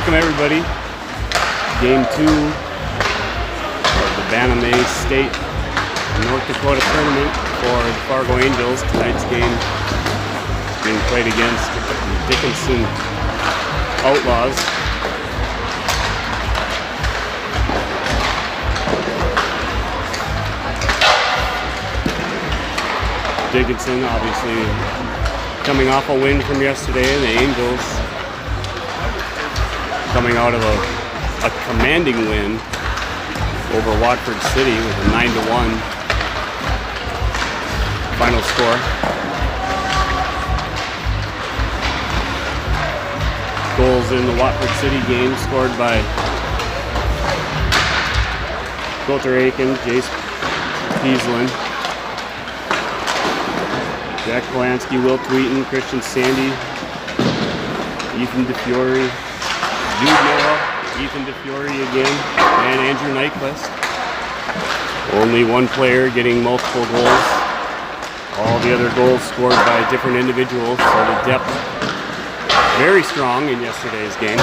Welcome everybody. Game 2 of the Bantam State North Dakota tournament for the Fargo Angels. Tonight's game being played against the Dickinson Outlaws. Dickinson obviously coming off a win from yesterday, and the Angels coming out of a commanding win over Watford City with a 9-1 final score. Goals in the Watford City game scored by Coulter Aiken, Jace Peaslin, Jack Polanski, Will Tweeton, Christian Sandy, Ethan DeFiore, Jude Noah, Ethan DeFiore again, and Andrew Nyquist. Only one player getting multiple goals. All the other goals scored by different individuals, so the depth very strong in yesterday's game.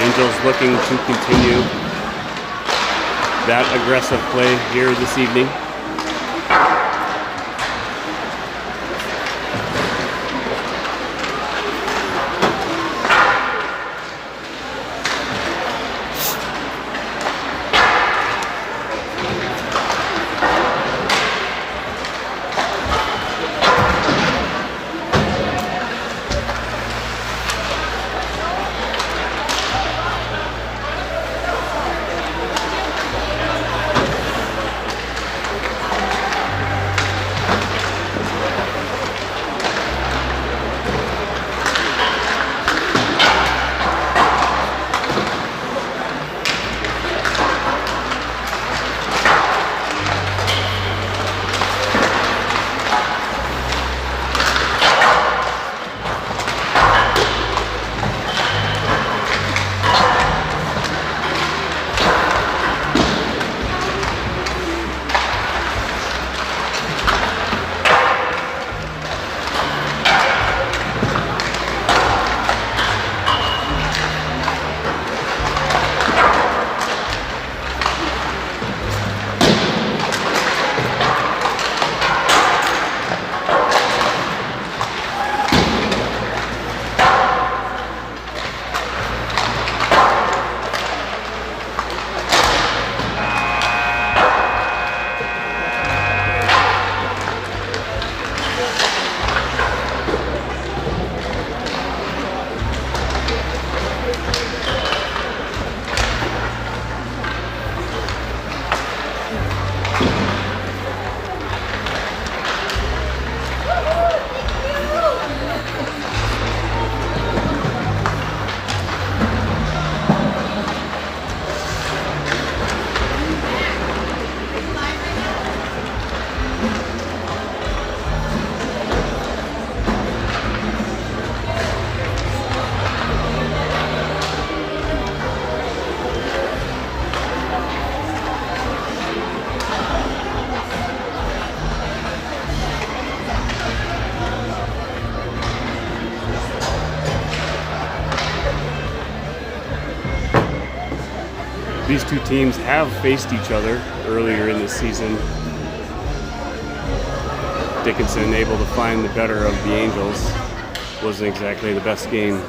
Angels looking to continue that aggressive play here this evening. These two teams have faced each other earlier in the season. Dickinson able to find the better of the Angels. Wasn't exactly the best game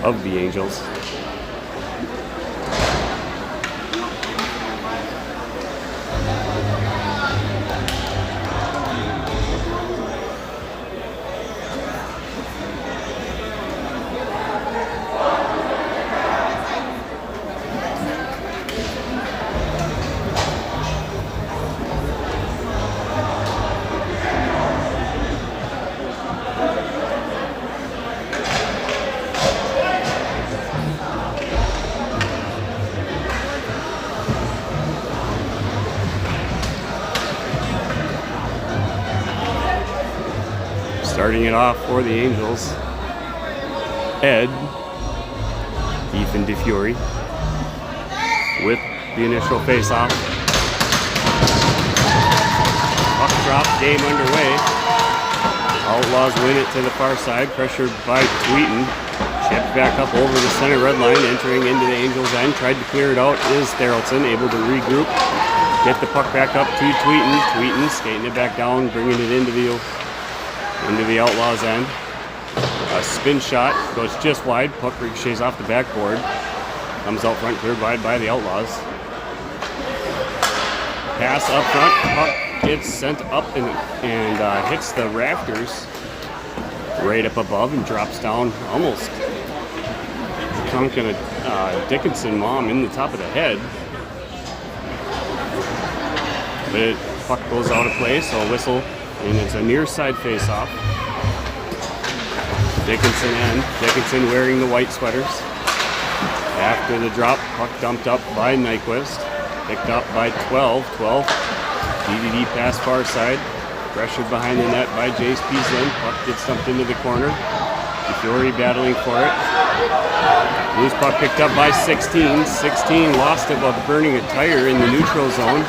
of the Angels. Starting it off for the Angels, Ed, Ethan DeFiore, with the initial face-off. Puck drop, game underway. Outlaws win it to the far side, pressured by Tweeton. Chipped back up over the center red line, entering into the Angels' end. Tried to clear it out. Is Therrelson able to regroup? Get the puck back up to Tweeten. Tweeten skating it back down, bringing it into the Outlaws' end. A spin shot goes just wide. Puck ricochets off the backboard. Comes out front, cleared wide by the Outlaws. Pass up front. Puck gets sent up and hits the rafters right up above and drops down almost chunking a Dickinson mom in the top of the head. But puck goes out of play, so a whistle, and it's a near side face-off. Dickinson end. Dickinson wearing the white sweaters. After the drop, puck dumped up by Nyquist. Picked up by 12. 12. DDD pass far side. Pressured behind the net by Jace Peaslin. Puck gets dumped into the corner. DeFiore battling for it. Loose puck picked up by 16. 16 lost it while burning a tire in the neutral zone.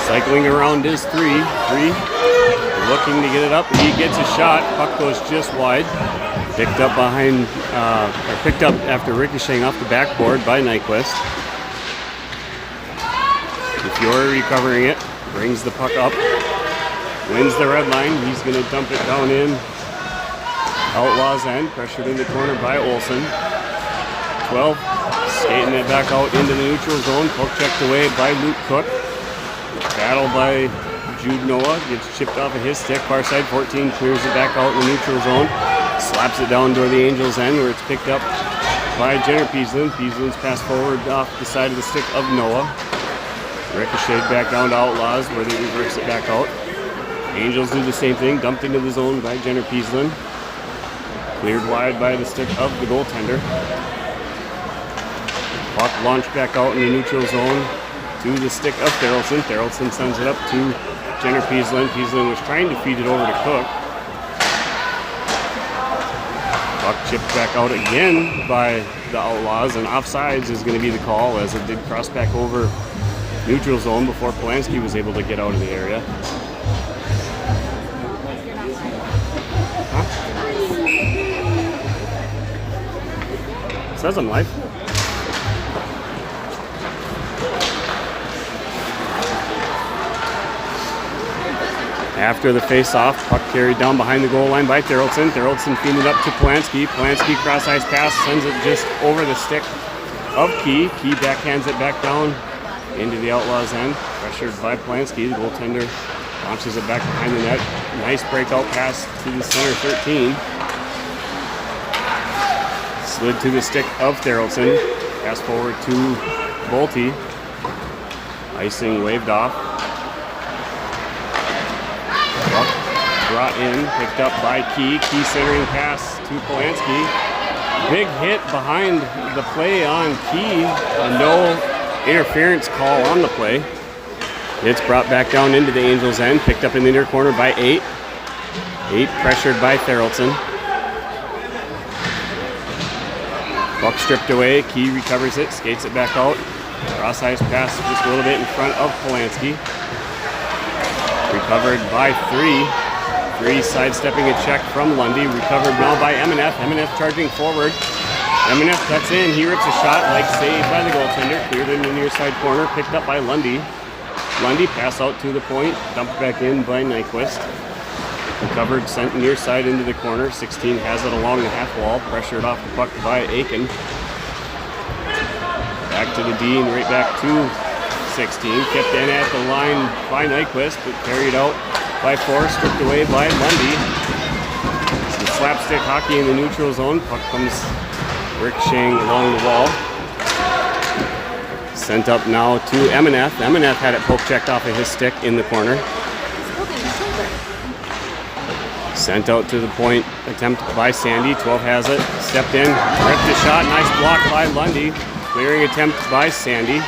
Cycling around is 3. 3 looking to get it up. He gets a shot. Puck goes just wide. Picked up picked up after ricocheting off the backboard by Nyquist. DeFiore recovering it. Brings the puck up. Wins the red line. He's going to dump it down in Outlaws' end. Pressured in the corner by Olsen. 12 skating it back out into the neutral zone. Puck checked away by Luke Cook. Battle by Jude Noah. Gets chipped off of his stick. Far side 14 clears it back out in the neutral zone. Slaps it down toward the Angels' end where it's picked up by Jenner Peaslin. Peaslin's pass forward off the side of the stick of Noah. Ricocheted back down to Outlaws where they reverse it back out. Angels do the same thing. Dumped into the zone by Jenner Peaslin. Cleared wide by the stick of the goaltender. Puck launched back out in the neutral zone to the stick of Therrelson. Therrelson sends it up to Jenner Peaslin. Peaslin was trying to feed it over to Cook. Puck chipped back out again by the Outlaws, and offsides is going to be the call as it did cross back over neutral zone before Polanski was able to get out of the area. Huh? It says I'm live. After the face-off, puck carried down behind the goal line by Therrelson. Therrelson feeding it up to Polanski. Polanski cross-ice pass, sends it just over the stick of Key. Key backhands it back down into the Outlaws' end. Pressured by Polanski. The goaltender launches it back behind the net. Nice breakout pass to the center 13. Slid to the stick of Therrelson. Pass forward to Bolte. Icing waved off. Brought in, picked up by Key. Key centering pass to Polanski. Big hit behind the play on Key. A no interference call on the play. It's brought back down into the Angels' end. Picked up in the inner corner by 8. 8 pressured by Therrelson. Puck stripped away. Key recovers it, skates it back out. Cross-ice pass just a little bit in front of Polanski. Recovered by 3. 3 sidestepping a check from Lundy. Recovered now by Emeneth. Emeneth charging forward. Emeneth cuts in. He rips a shot, like saved by the goaltender. Cleared in the near side corner. Picked up by Lundy. Lundy pass out to the point. Dumped back in by Nyquist. Recovered, sent near side into the corner. 16 has it along the half wall. Pressured off the puck by Aiken. Back to the D and right back to 16. Kept in at the line by Nyquist, but carried out by 4, stripped away by Lundy. Some slapstick hockey in the neutral zone. Puck comes ricocheting along the wall. Sent up now to Emeneth. Emeneth had it poke checked off of his stick in the corner. Sent out to the point, attempt by Sandy. 12 has it. Stepped in, ripped a shot. Nice block by Lundy. Clearing attempt by Sandy.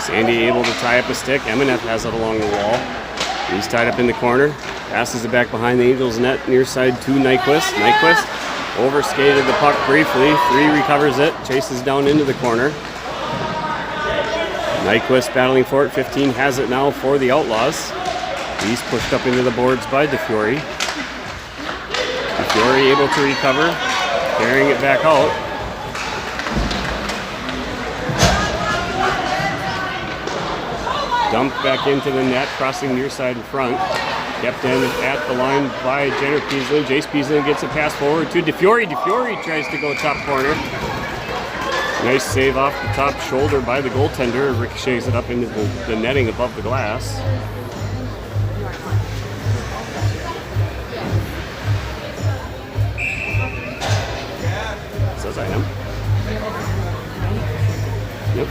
Sandy able to tie up a stick. Emeneth has it along the wall. He's tied up in the corner. Passes it back behind the Angels' net, near side to Nyquist. Nyquist overskated the puck briefly. 3 recovers it, chases down into the corner. Nyquist battling for it. 15 has it now for the Outlaws. He's pushed up into the boards by DeFiore. DeFiore able to recover. carrying it back out. Dumped back into the net, crossing near side in front. Kept in at the line by Jenner Peaslin. Jace Peaslin gets a pass forward to DeFiore. DeFiore tries to go top corner. Nice save off the top shoulder by the goaltender. Ricochets it up into the netting above the glass. Says I am. Yep.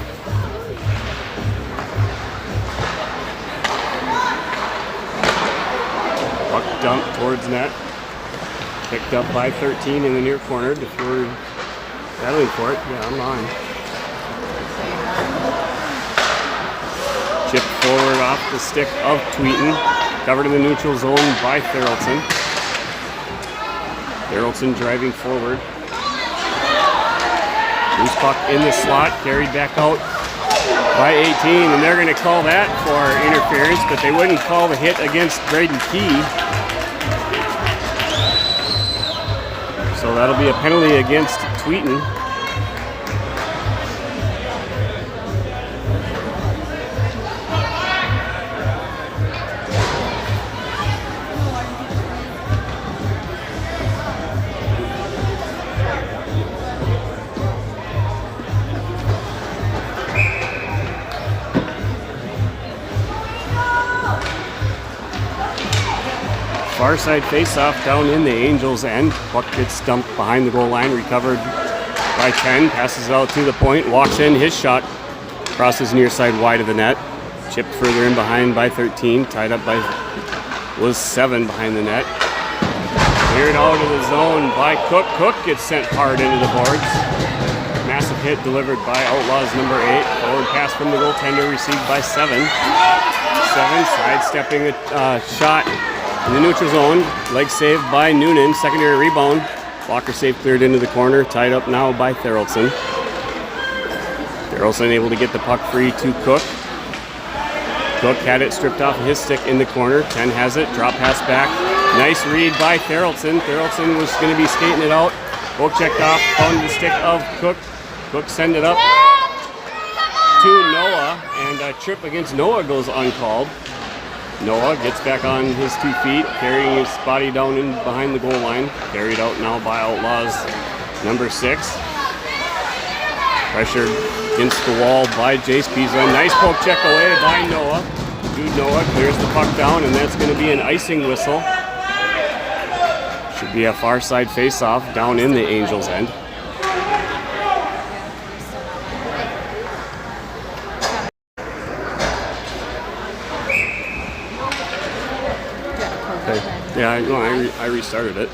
Puck dump towards net. Picked up by 13 in the near corner. DeFiore battling for it. Yeah, I'm on. Chip forward off the stick of Tweeten. Covered in the neutral zone by Therrelton. Therrelton driving forward. Loose puck in the slot. Carried back out by 18. And they're going to call that for interference, but they wouldn't call the hit against Braden Key. So that'll be a penalty against Tweeten. Far side face-off down in the Angels' end. Puck gets dumped behind the goal line, recovered by 10, passes out to the point, walks in, his shot crosses near side wide of the net. Chipped further in behind by 13, tied up by was 7 behind the net. Cleared out of the zone by Cook. Cook gets sent hard into the boards. Massive hit delivered by Outlaws number 8. Forward pass from the goaltender received by 7. 7 sidestepping a shot in the neutral zone. Leg saved by Noonan. Secondary rebound. Blocker save cleared into the corner. Tied up now by Therrelton. Therrelton able to get the puck free to Cook. Cook had it stripped off of his stick in the corner. 10 has it. Drop pass back. Nice read by Therrelton. Therrelton was going to be skating it out. Poke checked off. Found the stick of Cook. Cook send it up to Noah. And a trip against Noah goes uncalled. Noah gets back on his 2 feet, carrying his body down in behind the goal line. Carried out now by Outlaws number 6. Pressured against the wall by Jace Peaslin. Nice poke check away by Noah. Dude Noah clears the puck down, and that's going to be an icing whistle. Should be a far side face-off down in the Angels' end. Yeah, I restarted it.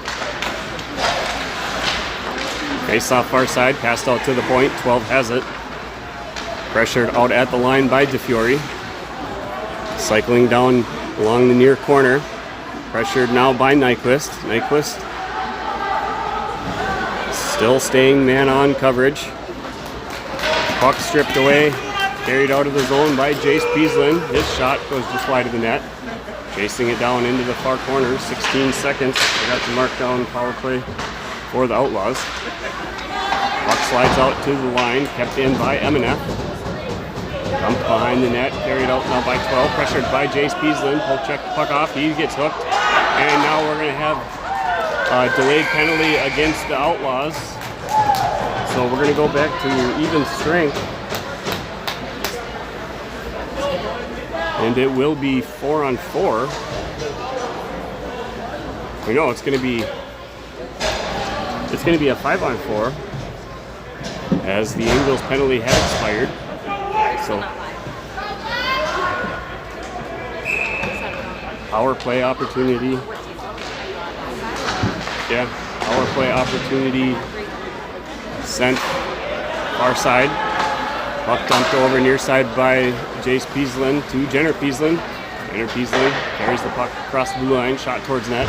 Face off far side, passed out to the point. 12 has it. Pressured out at the line by DeFiore. Cycling down along the near corner. Pressured now by Nyquist. Nyquist still staying man on coverage. Puck stripped away. Carried out of the zone by Jace Peaslin. His shot goes just wide of the net. Chasing it down into the far corner, 16 seconds. They got to mark down power play for the Outlaws. Puck slides out to the line, kept in by Eminef. Dumped behind the net, carried out now by 12. Pressured by Jace Peaslin. Poke check the puck off, he gets hooked. And now we're going to have a delayed penalty against the Outlaws. So we're going to go back to even strength. And it will be 4-on-4. We know it's going to be a 5-on-4 as the Angels penalty had expired. So power play opportunity. Yeah, power play opportunity sent far side. Puck dumped over near side by Jace Peaslin to Jenner Peaslin. Jenner Peaslin carries the puck across the blue line, shot towards net.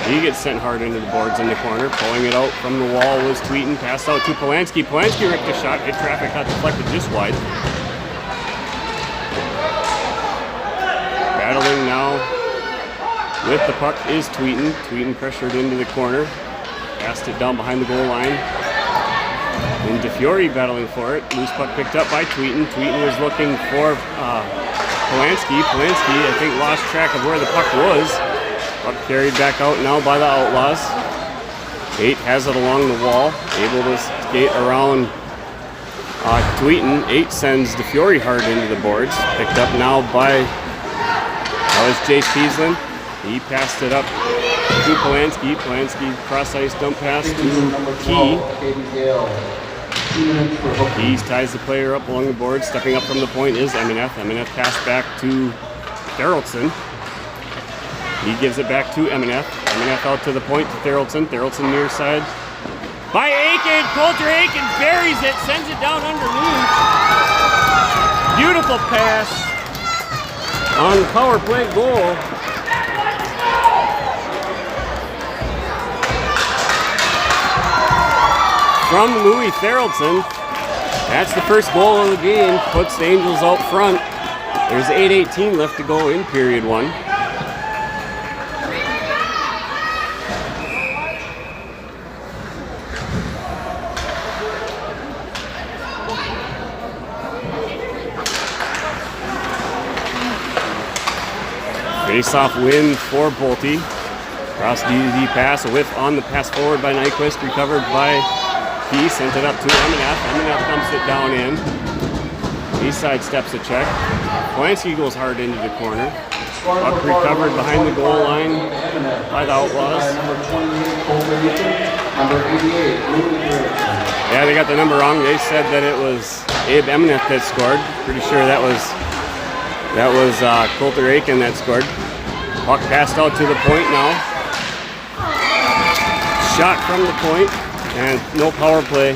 He gets sent hard into the boards in the corner. Pulling it out from the wall was Tweeten. Passed out to Polanski. Polanski ripped a shot. Hit traffic, got deflected just wide. Battling now with the puck is Tweeten. Tweeten pressured into the corner. passed it down behind the goal line. And DeFiore battling for it. Loose puck picked up by Tweeten. Tweeten was looking for Polanski. Polanski, I think, lost track of where the puck was. Puck carried back out now by the Outlaws. 8 has it along the wall, able to skate around Tweeten. 8 sends DeFiore hard into the boards. Picked up now by, that was Jace Peaslin. He passed it up to Polanski. Polanski cross-ice dump pass to Key. He ties the player up along the board. Stepping up from the point is Emineth. Emineth passed back to Theraldson. He gives it back to Emineth. Emineth out to the point to Theraldson. Theraldson near side. By Aiken. Coulter Aiken buries it. Sends it down underneath. Beautiful pass on the power play goal. From Louis Theraldson. That's the first goal of the game. Puts the Angels out front. There's 8:18 left to go in period 1. Face-off win for Bolte. Cross D-to-D pass, a whiff on the pass forward by Nyquist, recovered by Key, sent it up to Emineth. Emineth dumps it down in. He sidesteps a check. Polanski goes hard into the corner. Puck recovered behind the goal line by the Outlaws. Yeah, they got the number wrong. They said that it was Abe Emineth that scored. Pretty sure that was Coulter Aiken that scored. Puck passed out to the point now. Shot from the point. And no power play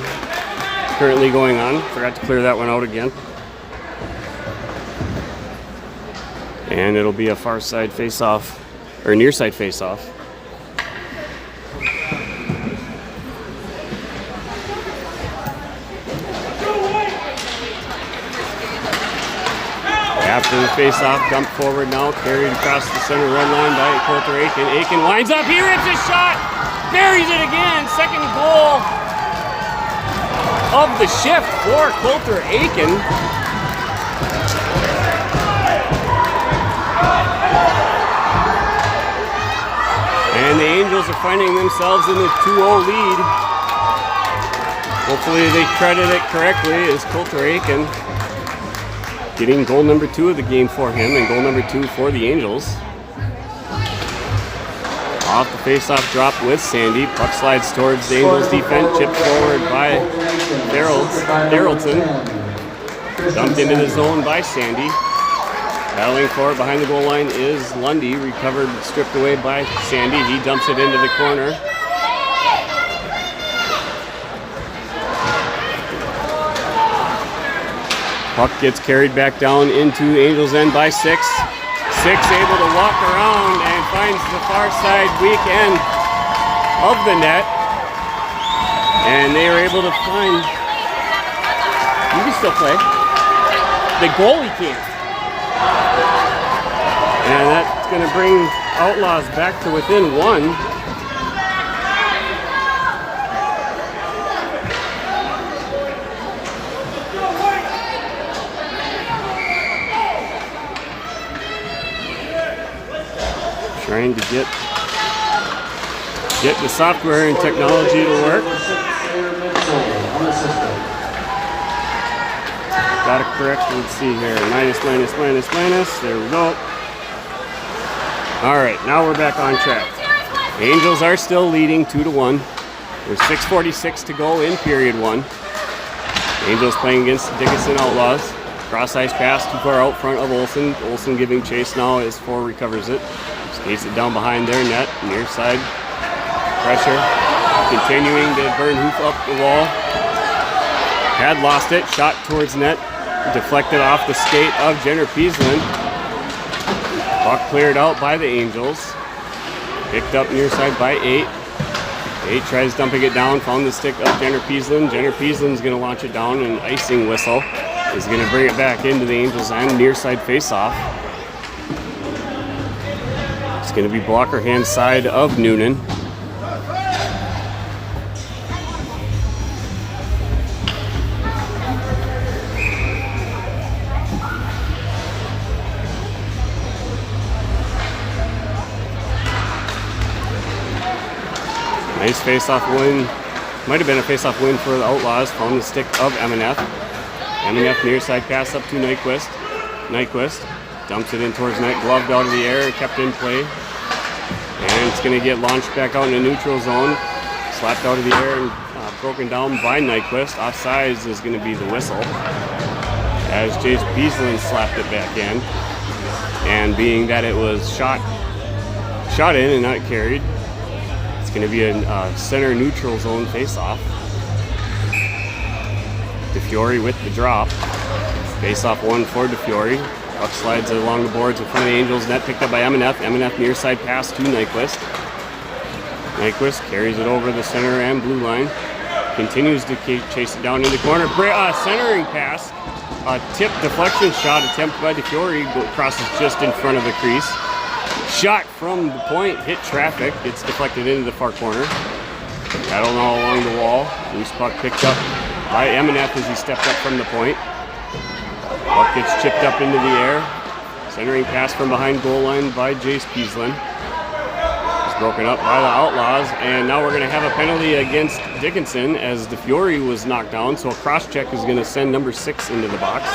currently going on. Forgot to clear that one out again. And it'll be a far side face-off, or near side face-off. After the face-off, dumped forward now, carried across the center red line by Coulter Aiken. Aiken winds up, he rips a shot! Buries it again. Second goal of the shift for Coulter Aiken. And the Angels are finding themselves in the 2-0 lead. Hopefully they credit it correctly as Coulter Aiken getting goal number 2 of the game for him and goal number 2 for the Angels. Off the face-off drop with Sandy. Puck slides towards the Angels defense. Chipped forward by Theraldson. Dumped into the zone by Sandy. Battling for it behind the goal line is Lundy. Recovered, stripped away by Sandy. He dumps it into the corner. Puck gets carried back down into Angels end by 6. 6 able to walk around and finds the far side weak end of the net. And they are able to find, you can still play, the goalie can't. And that's going to bring Outlaws back to within 1. Trying to get the software and technology to work. Gotta correct, let's see here. Minus. There we go. Alright, now we're back on track. The Angels are still leading 2-1. There's 6:46 to go in period 1. The Angels playing against the Dickinson Outlaws. Cross-ice pass too far out front of Olsen. Olsen giving chase now as 4 recovers it. Skates it down behind their net, near side pressure, continuing to burn hoof up the wall. Had lost it, shot towards net, deflected off the skate of Jenner Peaslin. Puck cleared out by the Angels. Picked up near side by 8. 8 tries dumping it down, found the stick of Jenner Peaslin. Jenner Peaslin's going to launch it down, and an icing whistle is going to bring it back into the Angels end, near side face-off. It's going to be blocker hand side of Noonan. Nice face-off win. Might have been a face-off win for the Outlaws. Found the stick of M&F. M&F near side pass up to Nyquist. Nyquist dumps it in towards net, gloved out of the air, kept in play. And it's going to get launched back out in the neutral zone. Slapped out of the air and broken down by Nyquist. Offsides is going to be the whistle, as Jace Beaslin slapped it back in. And being that it was shot in and not carried, it's going to be a center neutral zone face-off. DeFiore with the drop. Face-off one for DeFiore. Puck slides along the boards in front of the Angels net, picked up by M&F. M&F near side pass to Nyquist. Nyquist carries it over the center and blue line. Continues to chase it down in the corner. Centering pass. A tip deflection shot attempt by DeFiore. Crosses just in front of the crease. Shot from the point. Hit traffic. Gets deflected into the far corner. Battle now along the wall. Loose puck picked up by M&F as he stepped up from the point. Puck gets chipped up into the air. Centering pass from behind goal line by Jace Beaslin. Broken up by the Outlaws, and now we're going to have a penalty against Dickinson as DeFiore was knocked down, so a cross-check is going to send number 6 into the box.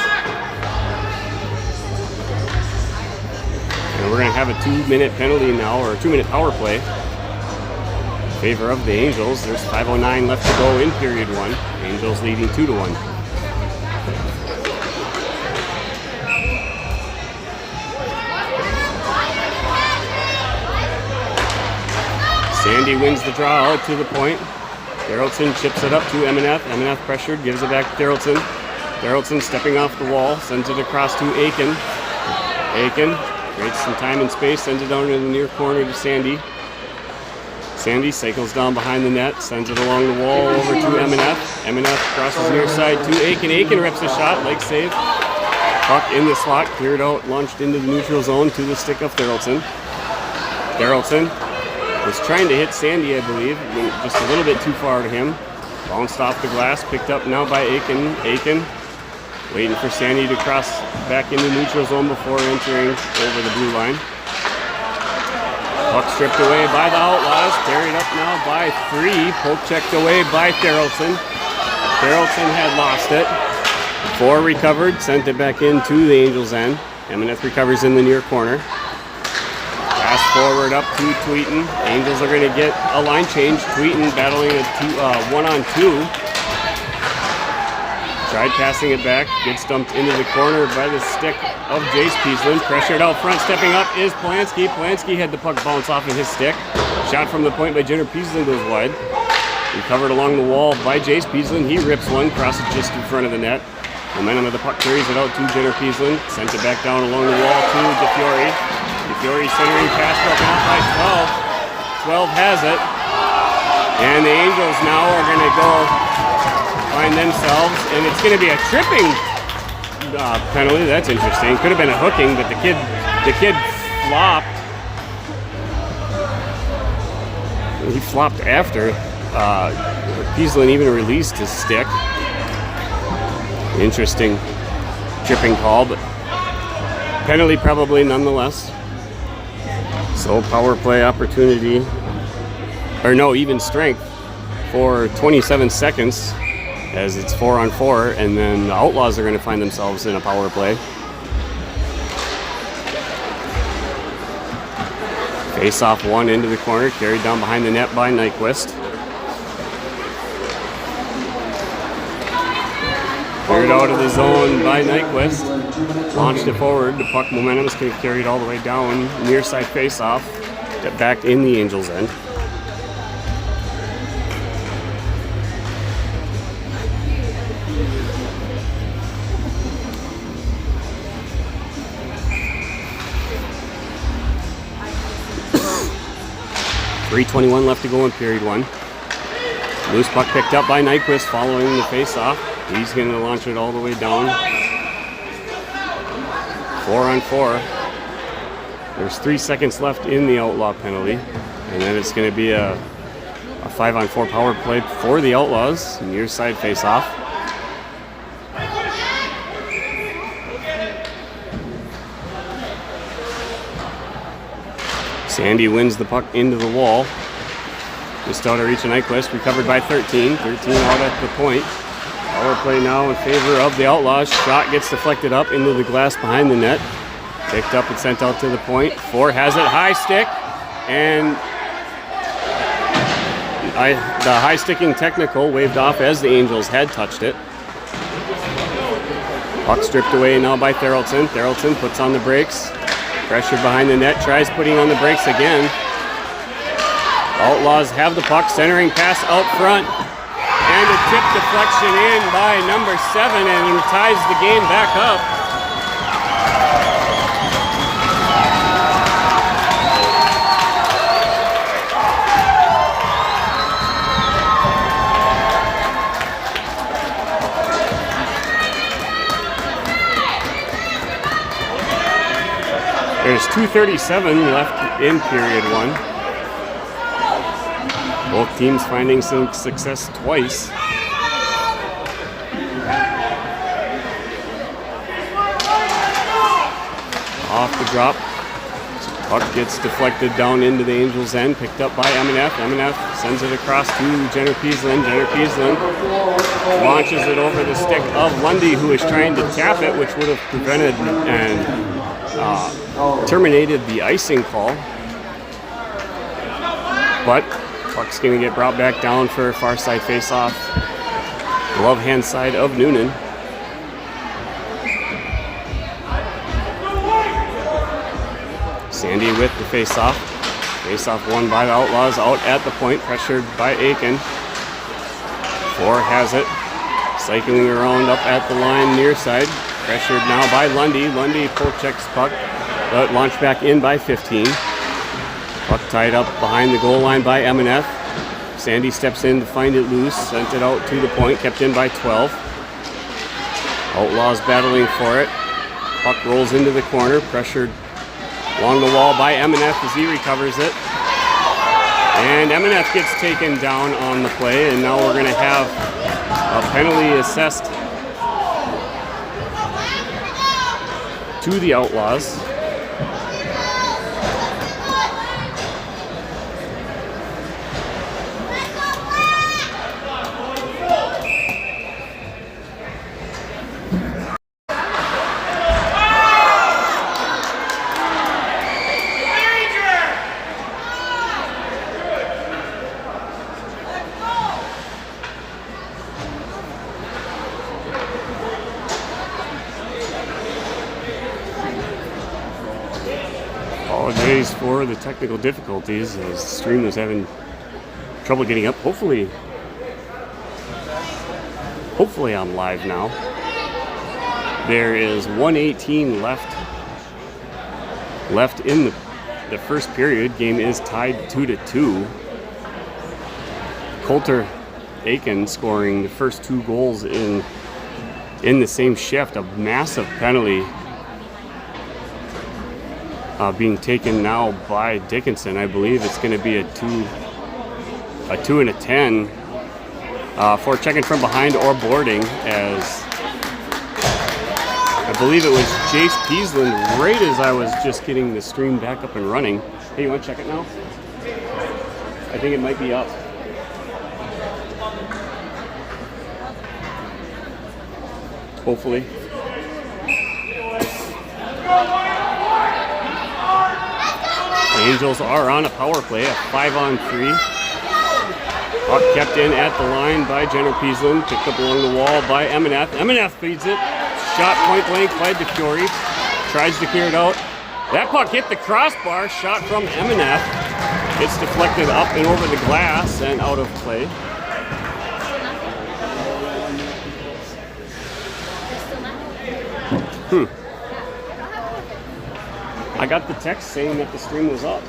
And we're going to have a 2-minute penalty now, or a 2-minute power play in favor of the Angels. There's 5:09 left to go in period 1. Angels leading 2-1. Sandy wins the draw out to the point. Darrellson chips it up to M&F. M&F pressured, gives it back to Darrellson. Darrellson stepping off the wall, sends it across to Aiken. Aiken creates some time and space, sends it down in the near corner to Sandy. Sandy cycles down behind the net, sends it along the wall over to M&F. M&F crosses near side to Aiken. Aiken rips a shot, leg save. Puck in the slot, cleared out, launched into the neutral zone to the stick of Darrellson. Darrellson was trying to hit Sandy, I believe, just a little bit too far to him. Bounced off the glass, picked up now by Aiken. Aiken waiting for Sandy to cross back into neutral zone before entering over the blue line. Puck stripped away by the Outlaws, carried up now by 3, poke checked away by Darrellson. Darrellson had lost it. 4 recovered, sent it back into the Angels' end. M&F recovers in the near corner. Pass forward up to Tweeten. Angels are going to get a line change. Tweeten battling a 1-on-2. Tried passing it back. Gets dumped into the corner by the stick of Jace Beaslin. Pressured out front. Stepping up is Polanski. Polanski had the puck bounce off of his stick. Shot from the point by Jenner Beaslin goes wide. Recovered along the wall by Jace Beaslin. He rips one. Crosses just in front of the net. Momentum of the puck carries it out to Jenner Beaslin. Sends it back down along the wall to DeFiore. DeFiore centering pass broken up by 12. 12 has it. And the Angels now are going to go find themselves. And it's going to be a tripping penalty. That's interesting. Could have been a hooking, but the kid flopped. He flopped after. Beaslin even released his stick. Interesting tripping call, but penalty probably nonetheless. So power play opportunity, or no, even strength for 27 seconds as it's 4-on-4, and then the Outlaws are going to find themselves in a power play. Face off one into the corner, carried down behind the net by Nyquist. Carried out of the zone by Nyquist. Launched it forward. The puck momentum is carried all the way down. Near side face off. Back in the Angels' end. .321 left to go in period 1. Loose puck picked up by Nyquist following the face-off. He's going to launch it all the way down. 4-on-4. There's 3 seconds left in the Outlaw penalty. And then it's going to be a 5-on-4 power play for the Outlaws. Near side face-off. Sandy wins the puck into the wall. Just out of reach of Nyquist, recovered by 13. 13 out at the point. Power play now in favor of the Outlaws. Shot gets deflected up into the glass behind the net. Picked up and sent out to the point. 4 has it, high stick, and the high sticking technical waved off as the Angels had touched it. Puck stripped away now by Therrelton. Therrelton puts on the brakes. Pressure behind the net, tries putting on the brakes again. Outlaws have the puck, centering pass out front. And a tip deflection in by number 7 and ties the game back up. There's 2:37 left in period 1. Both teams finding some success twice. Off the drop. Puck gets deflected down into the Angels' end, picked up by Emeneff. Emeneff sends it across to Jenner Peaslin. Jenner Peaslin launches it over the stick of Lundy, who is trying to tap it, which would have prevented and terminated the icing call. But puck's going to get brought back down for a far side face-off. Glove hand side of Noonan. Sandy with the face-off. Face-off won by the Outlaws out at the point, pressured by Aiken. 4 has it. Cycling around up at the line near side. Pressured now by Lundy. Lundy pull checks puck, but launched back in by 15. Puck tied up behind the goal line by Emeneff. Sandy steps in to find it loose, sent it out to the point, kept in by 12. Outlaws battling for it. Puck rolls into the corner, pressured along the wall by Emeneff as he recovers it. And Emeneff gets taken down on the play, and now we're going to have a penalty assessed to the Outlaws. Apologize for the technical difficulties as the stream was having trouble getting up. Hopefully I'm live now. There is 1:18 left in the first period. Game is tied 2-2. Coulter Aiken scoring the first 2 goals in the same shift. A massive penalty being taken now by Dickinson. I believe it's going to be a 2 and a 10 for checking from behind or boarding, as I believe it was Jace Peaslin right as I was just getting the stream back up and running. Hey, you want to check it now? I think it might be up. Hopefully. The Angels are on a power play, a 5-on-3. Puck kept in at the line by Jenner Peaslin, picked up along the wall by Emeneff. Emeneff feeds it. Shot point blank by DeFiore. Tries to clear it out. That puck hit the crossbar. Shot from Emeneff. It's deflected up and over the glass and out of play. I got the text saying that the stream was up.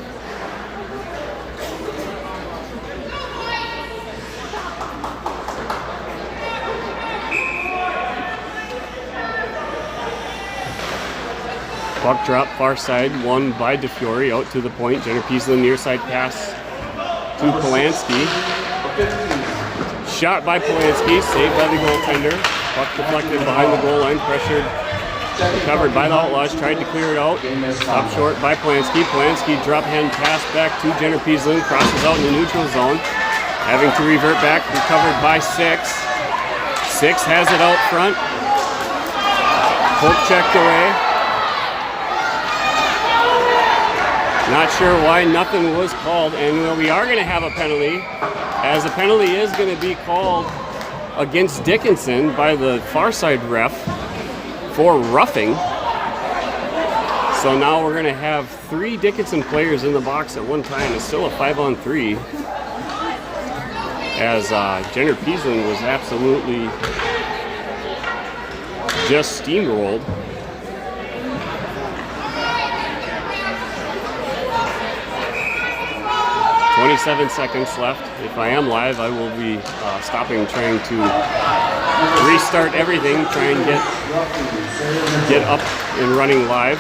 Puck drop far side, won by DeFiore out to the point. Jenner Peaslin near side pass to Polanski. Shot by Polanski, saved by the goaltender. Puck deflected behind the goal line, pressured. Recovered by the Outlaws, tried to clear it out. Stopped short by Polanski. Polanski drop hand pass back to Jenner Peaslin, crosses out in the neutral zone. having to revert back, recovered by 6. 6 has it out front. Hope checked away. Not sure why nothing was called, and we are going to have a penalty, as a penalty is going to be called against Dickinson by the far side ref for roughing. So now we're going to have 3 Dickinson players in the box at one time. It's still a 5-on-3, as Jenner Peaslin was absolutely just steamrolled. 27 seconds left. If I am live, I will be stopping, trying to restart everything, try and get up and running live.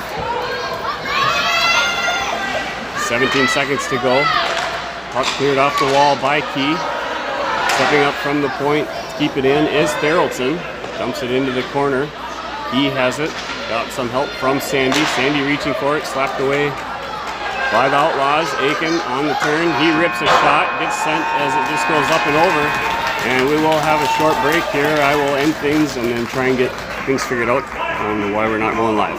17 seconds to go. Puck cleared off the wall by Key. Stepping up from the point to keep it in is Therrelson. Dumps it into the corner. Key has it. Got some help from Sandy. Sandy reaching for it, slapped away by the Outlaws. Aiken on the turn. He rips a shot, gets sent as it just goes up and over. And we will have a short break here. I will end things and then try and get things figured out on why we're not going live.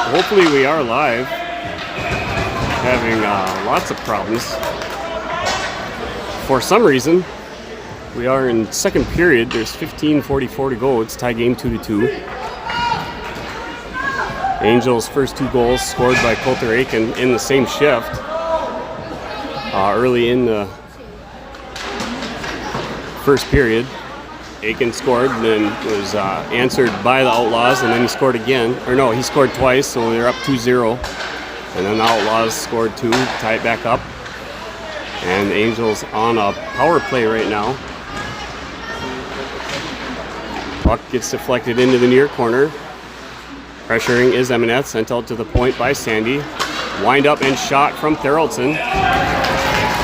Hopefully we are live. Having lots of problems. For some reason, we are in second period. There's 15:44 to go. It's tie game 2-2. Angels' first 2 goals scored by Coulter Aiken in the same shift. Early in the first period, Aiken scored and then was answered by the Outlaws, and then he scored again. Or no, he scored twice, so they're up 2-0. And then the Outlaws scored 2, tie it back up. And the Angels on a power play right now. Puck gets deflected into the near corner. Pressuring is Emineth, sent out to the point by Sandy. Wind up and shot from Therrelson.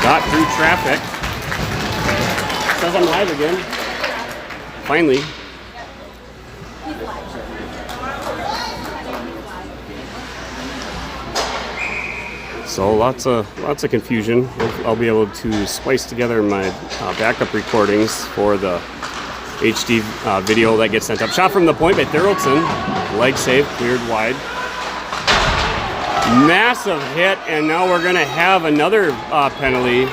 Got through traffic. Says I'm live again. Finally. So lots of confusion. I'll be able to splice together my backup recordings for the HD video that gets sent up. Shot from the point by Therrelson. Leg save, cleared wide. Massive hit, and now we're going to have another penalty.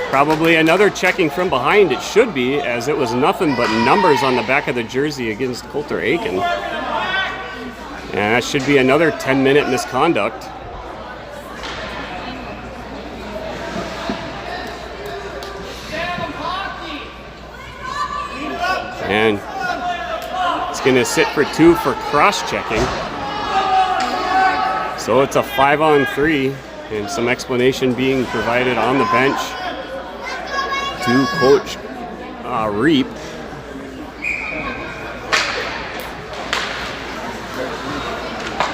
Probably another checking from behind. It should be, as it was nothing but numbers on the back of the jersey against Coulter Aiken. And that should be another 10-minute misconduct. And it's going to sit for 2 for cross-checking. So it's a 5-on-3, and some explanation being provided on the bench to Coach Reap.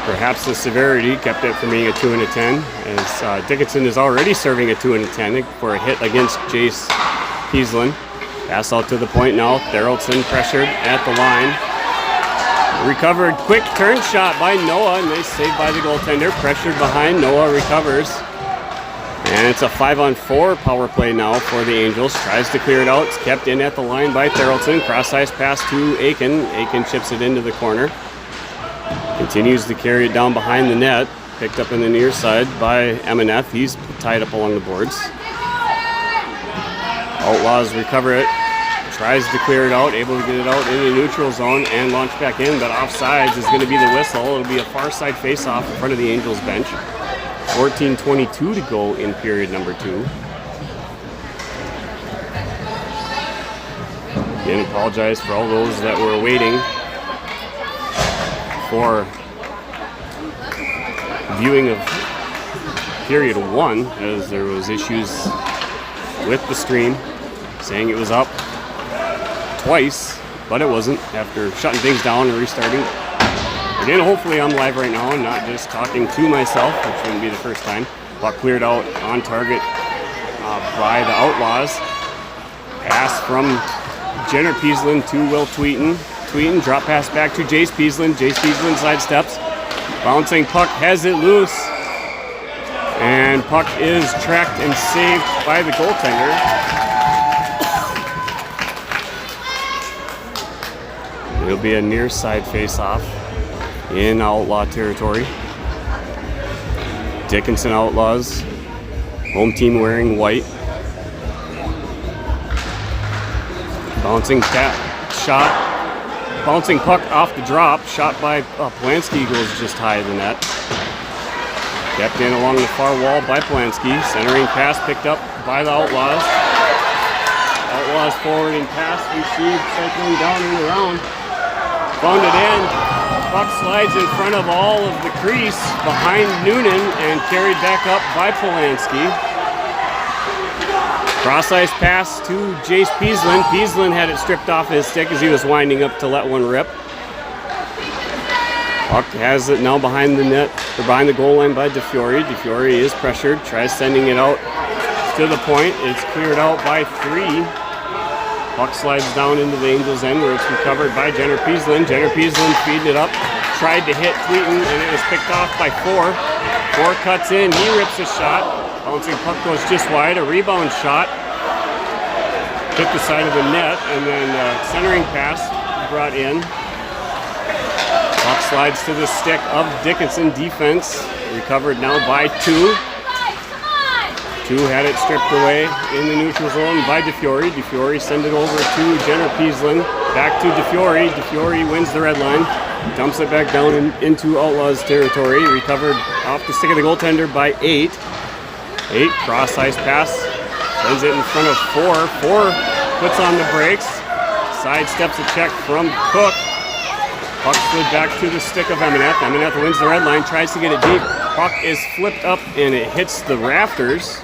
Perhaps the severity kept it from being a 2 and a 10, as Dickinson is already serving a 2 and a 10 for a hit against Jace Peaslin. Pass out to the point now. Therrelson pressured at the line. Recovered, quick turn shot by Noah, and they saved by the goaltender. Pressured behind, Noah recovers. And it's a 5-on-4 power play now for the Angels. Tries to clear it out. It's kept in at the line by Therrelson. Cross-ice pass to Aiken. Aiken chips it into the corner. Continues to carry it down behind the net. Picked up in the near side by Emineth. He's tied up along the boards. Outlaws recover it. Tries to clear it out. Able to get it out in the neutral zone and launch back in. But offsides is going to be the whistle. It'll be a far side face-off in front of the Angels bench. 14:22 to go in period number 2. Again, apologize for all those that were waiting for viewing of period 1, as there was issues with the stream, saying it was up twice, but it wasn't, after shutting things down and restarting. Again, hopefully I'm live right now and not just talking to myself, which wouldn't be the first time. Puck cleared out on target by the Outlaws. Pass from Jenner Peaslin to Will Tweeten. Tweeten, drop pass back to Jace Peaslin. Jace Peaslin sidesteps. Bouncing puck has it loose. And puck is tracked and saved by the goaltender. It'll be a near side face-off in Outlaw territory. Dickinson Outlaws, home team wearing white. Bouncing shot, bouncing puck off the drop, shot by Polanski goes just high of the net. Kept in along the far wall by Polanski. Centering pass picked up by the Outlaws. Outlaws forwarding pass received, cycling down and around. Found it in. Puck slides in front of all of the crease behind Noonan and carried back up by Polanski. Cross-ice pass to Jace Peaslin. Peaslin had it stripped off his stick as he was winding up to let one rip. Puck has it now behind the net, or behind the goal line by DeFiore. DeFiore is pressured, tries sending it out to the point. It's cleared out by 3. Puck slides down into the Angels' end where it's recovered by Jenner Peaslin. Jenner Peaslin feeding it up, tried to hit Tweeten, and it was picked off by 4. 4 cuts in, he rips a shot. Bouncing puck goes just wide, a rebound shot. Hit the side of the net, and then centering pass brought in. Puck slides to the stick of Dickinson defense. Recovered now by 2. 2 had it stripped away in the neutral zone by DeFiore. DeFiore sends it over to Jenner Peaslin. Back to DeFiore. DeFiore wins the red line. Dumps it back down into Outlaws territory. Recovered off the stick of the goaltender by 8. 8 cross-ice pass. Sends it in front of 4. 4 puts on the brakes. Sidesteps a check from Cook. Puck slid back to the stick of Emeneth. Emeneth wins the red line, tries to get it deep. Puck is flipped up and it hits the rafters.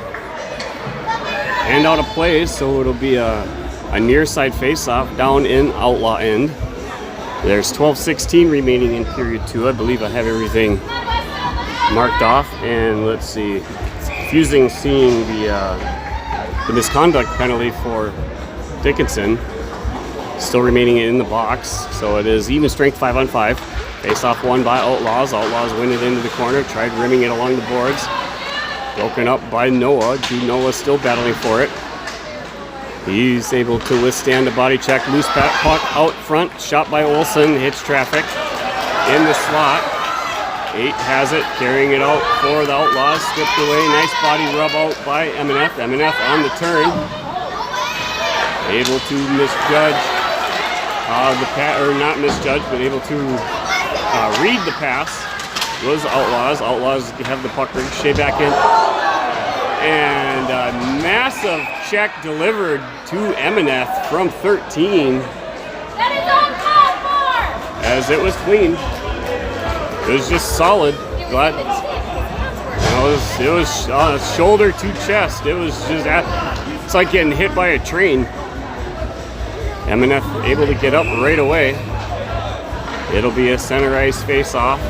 And out of play, so it'll be a near side face-off down in Outlaw end. There's 12:16 remaining in period 2. I believe I have everything marked off. And let's see, it's confusing seeing the misconduct penalty for Dickinson still remaining in the box. So it is even strength 5-on-5. Face-off won by Outlaws. Outlaws win it into the corner. Tried rimming it along the boards. Broken up by Noah. Jude Noah still battling for it. He's able to withstand a body check. Loose puck out front. Shot by Olsen. Hits traffic in the slot. 8 has it. Carrying it out for the Outlaws. Stripped away. Nice body rub out by Emeneth. Emeneth on the turn. Able to misjudge not misjudge, but able to read the pass was Outlaws. Outlaws have the puck ricochet back in. And a massive check delivered to Emeneth from 13. That is uncalled for! As it was clean. It was just solid. Glad. It was shoulder to chest. It was just, it's like getting hit by a train. Emeneth able to get up right away. It'll be a center ice face-off.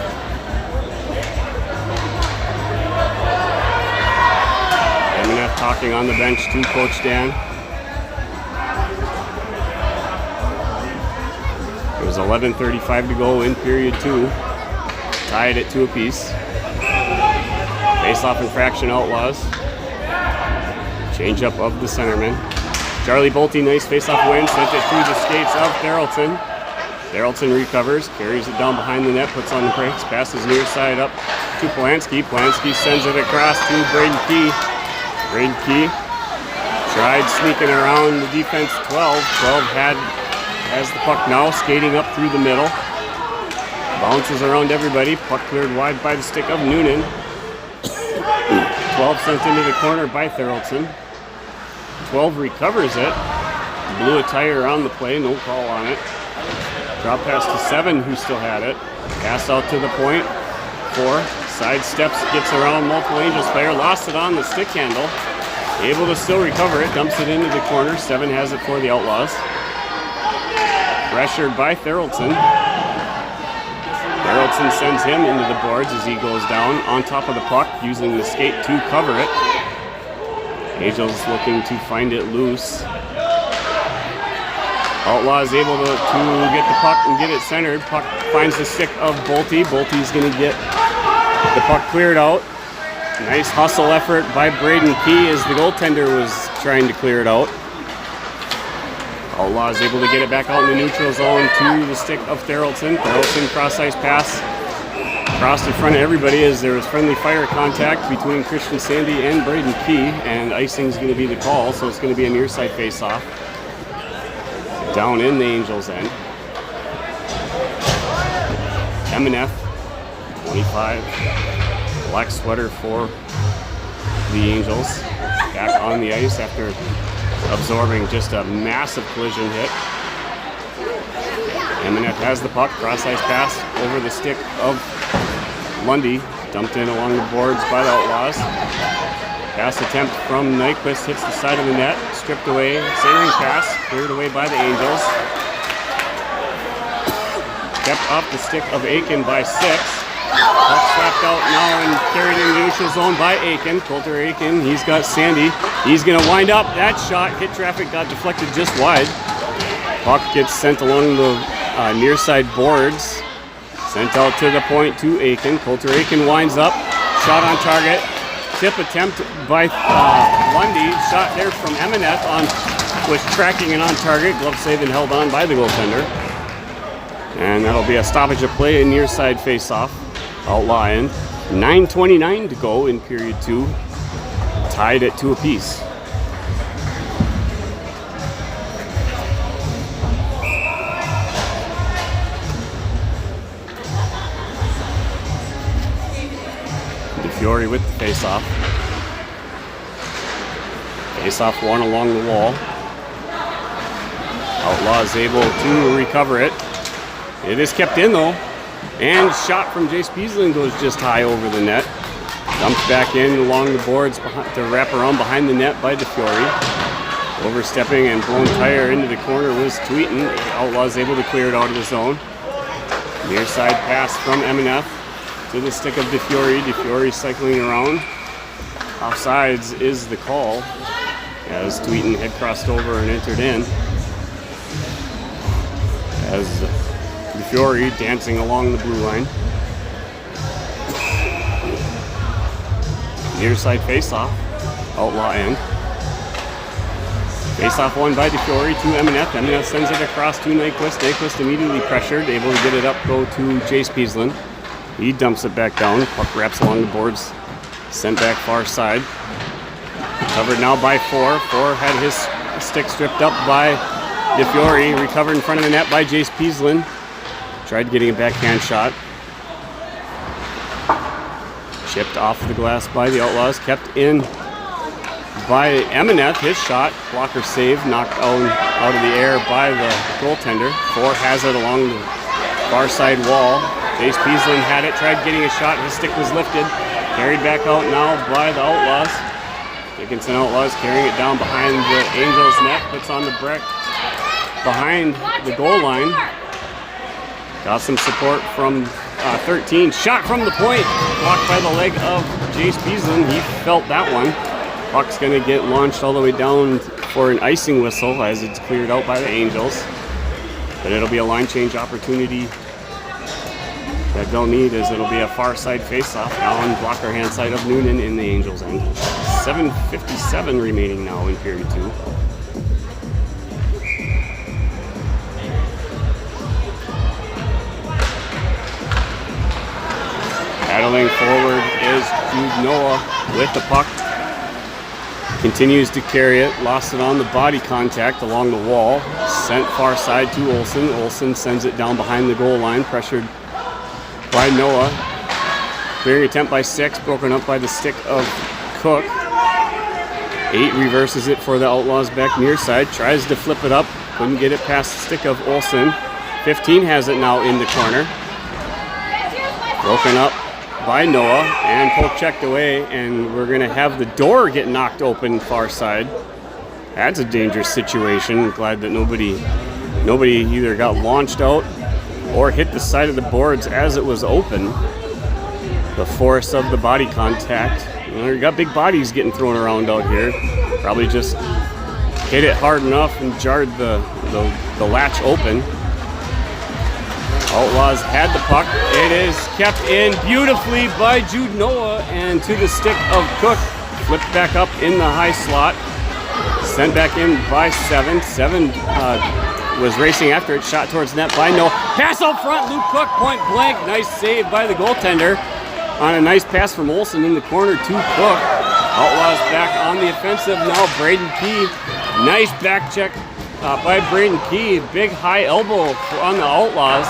Emeneth talking on the bench to Coach Dan. It was 11:35 to go in period 2. Tied at 2 apiece. Face-off infraction Outlaws. Change up of the centerman. Charlie Bolte, nice face-off win, sent it through the skates of Therrelton. Therrelton recovers, carries it down behind the net, puts on the brakes, passes near side up to Polanski. Polanski sends it across to Braden Key. Braden Key tried sneaking around the defense 12. 12 has the puck now, skating up through the middle. Bounces around everybody, puck cleared wide by the stick of Noonan. 12 sent into the corner by Therrelton. 12 recovers it. Blew a tire on the play, no call on it. Drop pass to 7, who still had it. Pass out to the point. 4 side steps, gets around multiple Angels player, lost it on the stick handle. Able to still recover it, dumps it into the corner. 7 has it for the Outlaws. Pressured by Therrelton. Therrelton sends him into the boards as he goes down on top of the puck, using the skate to cover it. Angels looking to find it loose. Outlaws able to get the puck and get it centered. Puck finds the stick of Bolte. Bolte's going to get the puck cleared out. Nice hustle effort by Braden Key as the goaltender was trying to clear it out. Outlaws able to get it back out in the neutral zone to the stick of Therrelton. Therrelton cross-ice pass across in front of everybody as there was friendly fire contact between Christian Sandy and Braden Key, and icing is going to be the call, so it's going to be a near side face-off down in the Angels' end. M&F 25, black sweater for the Angels, back on the ice after absorbing just a massive collision hit. M&F has the puck, cross-ice pass over the stick of Lundy, dumped in along the boards by the Outlaws. Pass attempt from Nyquist hits the side of the net, stripped away, centering pass, cleared away by the Angels. Kept off the stick of Aiken by 6. Puck slapped out now and carried in the neutral zone by Aiken. Coulter Aiken, he's got Sandy. He's going to wind up. That shot hit traffic, got deflected just wide. Puck gets sent along the near side boards. Sent out to the point to Aiken. Coulter Aiken winds up. Shot on target. Tip attempt by Lundy. Shot there from M&F was tracking and on target. Glove save and held on by the goaltender. And that'll be a stoppage of play and near side face-off. Outlaw end. 9:29 to go in period 2. Tied at 2 apiece. DeFiore with the face-off. Face-off one along the wall. Outlaw is able to recover it. It is kept in though. And shot from Jace Beaslin goes just high over the net. Dumped back in along the boards to wrap around behind the net by DeFiore. Overstepping and blown tire into the corner was Tweeten. Outlaws able to clear it out of the zone. Near side pass from M&F to the stick of DeFiore. DeFiore cycling around. Offsides is the call as Tweeten had crossed over and entered in. As DeFiore dancing along the blue line. Near side face-off, Outlaw end. Face-off won by DeFiore to M&F. M&F sends it across to Nyquist. Nyquist immediately pressured, able to get it up, go to Jace Beaslin. He dumps it back down. Puck wraps along the boards, sent back far side. Covered now by 4. 4 had his stick stripped up by DeFiore. Recovered in front of the net by Jace Beaslin. Tried getting a backhand shot. Chipped off the glass by the Outlaws. Kept in by M&F. His shot, blocker save, knocked out of the air by the goaltender. 4 has it along the far side wall. Jace Beaslin had it, tried getting a shot. His stick was lifted. Carried back out now by the Outlaws. Dickinson Outlaws carrying it down behind the Angels net. Puts on the brick behind the goal line. Got some support from 13. Shot from the point. Blocked by the leg of Jace Beaslin. He felt that one. Puck's going to get launched all the way down for an icing whistle as it's cleared out by the Angels. But it'll be a line change opportunity that they'll need, as it'll be a far side face-off down blocker hand side of Noonan in the Angels' end. 7:57 remaining now in period 2. Paddling forward is Jude Noah with the puck. Continues to carry it. Lost it on the body contact along the wall. Sent far side to Olsen. Olsen sends it down behind the goal line. Pressured by Noah. Clearing attempt by 6. Broken up by the stick of Cook. 8 reverses it for the Outlaws back near side. Tries to flip it up. Couldn't get it past the stick of Olsen. 15 has it now in the corner. Broken up by Noah and poke checked away, and we're going to have the door get knocked open far side. That's a dangerous situation. Glad that nobody either got launched out or hit the side of the boards as it was open. The force of the body contact. We got big bodies getting thrown around out here. Probably just hit it hard enough and jarred the the latch open. Outlaws had the puck. It is kept in beautifully by Jude Noah and to the stick of Cook. Flipped back up in the high slot. Sent back in by 7. 7 was racing after it. Shot towards net by Noah. Pass out front. Luke Cook, point blank. Nice save by the goaltender on a nice pass from Olsen in the corner to Cook. Outlaws back on the offensive now. Braden Key. Nice back check by Braden Key. Big high elbow on the Outlaws.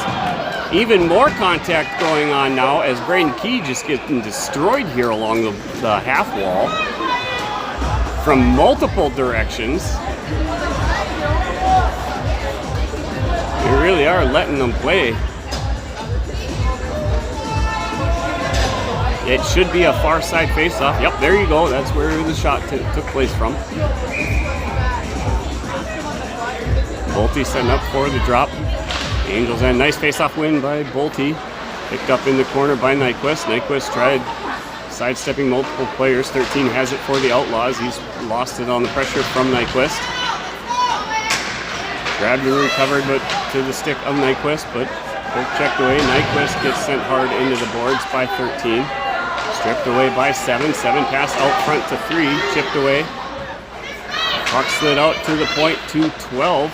Even more contact going on now as Braden Key just getting destroyed here along the half wall from multiple directions. They really are letting them play. It should be a far side face-off. Yep, there you go. That's where the shot took place from. Bolte setting up for the drop. Angels and nice face-off win by Bolte. Picked up in the corner by Nyquist. Nyquist tried sidestepping multiple players. 13 has it for the Outlaws. He's lost it on the pressure from Nyquist. Grabbed and recovered, but to the stick of Nyquist, but checked away. Nyquist gets sent hard into the boards by 13. Stripped away by 7. 7 pass out front to 3. Chipped away. Puck slid out to the point to 12.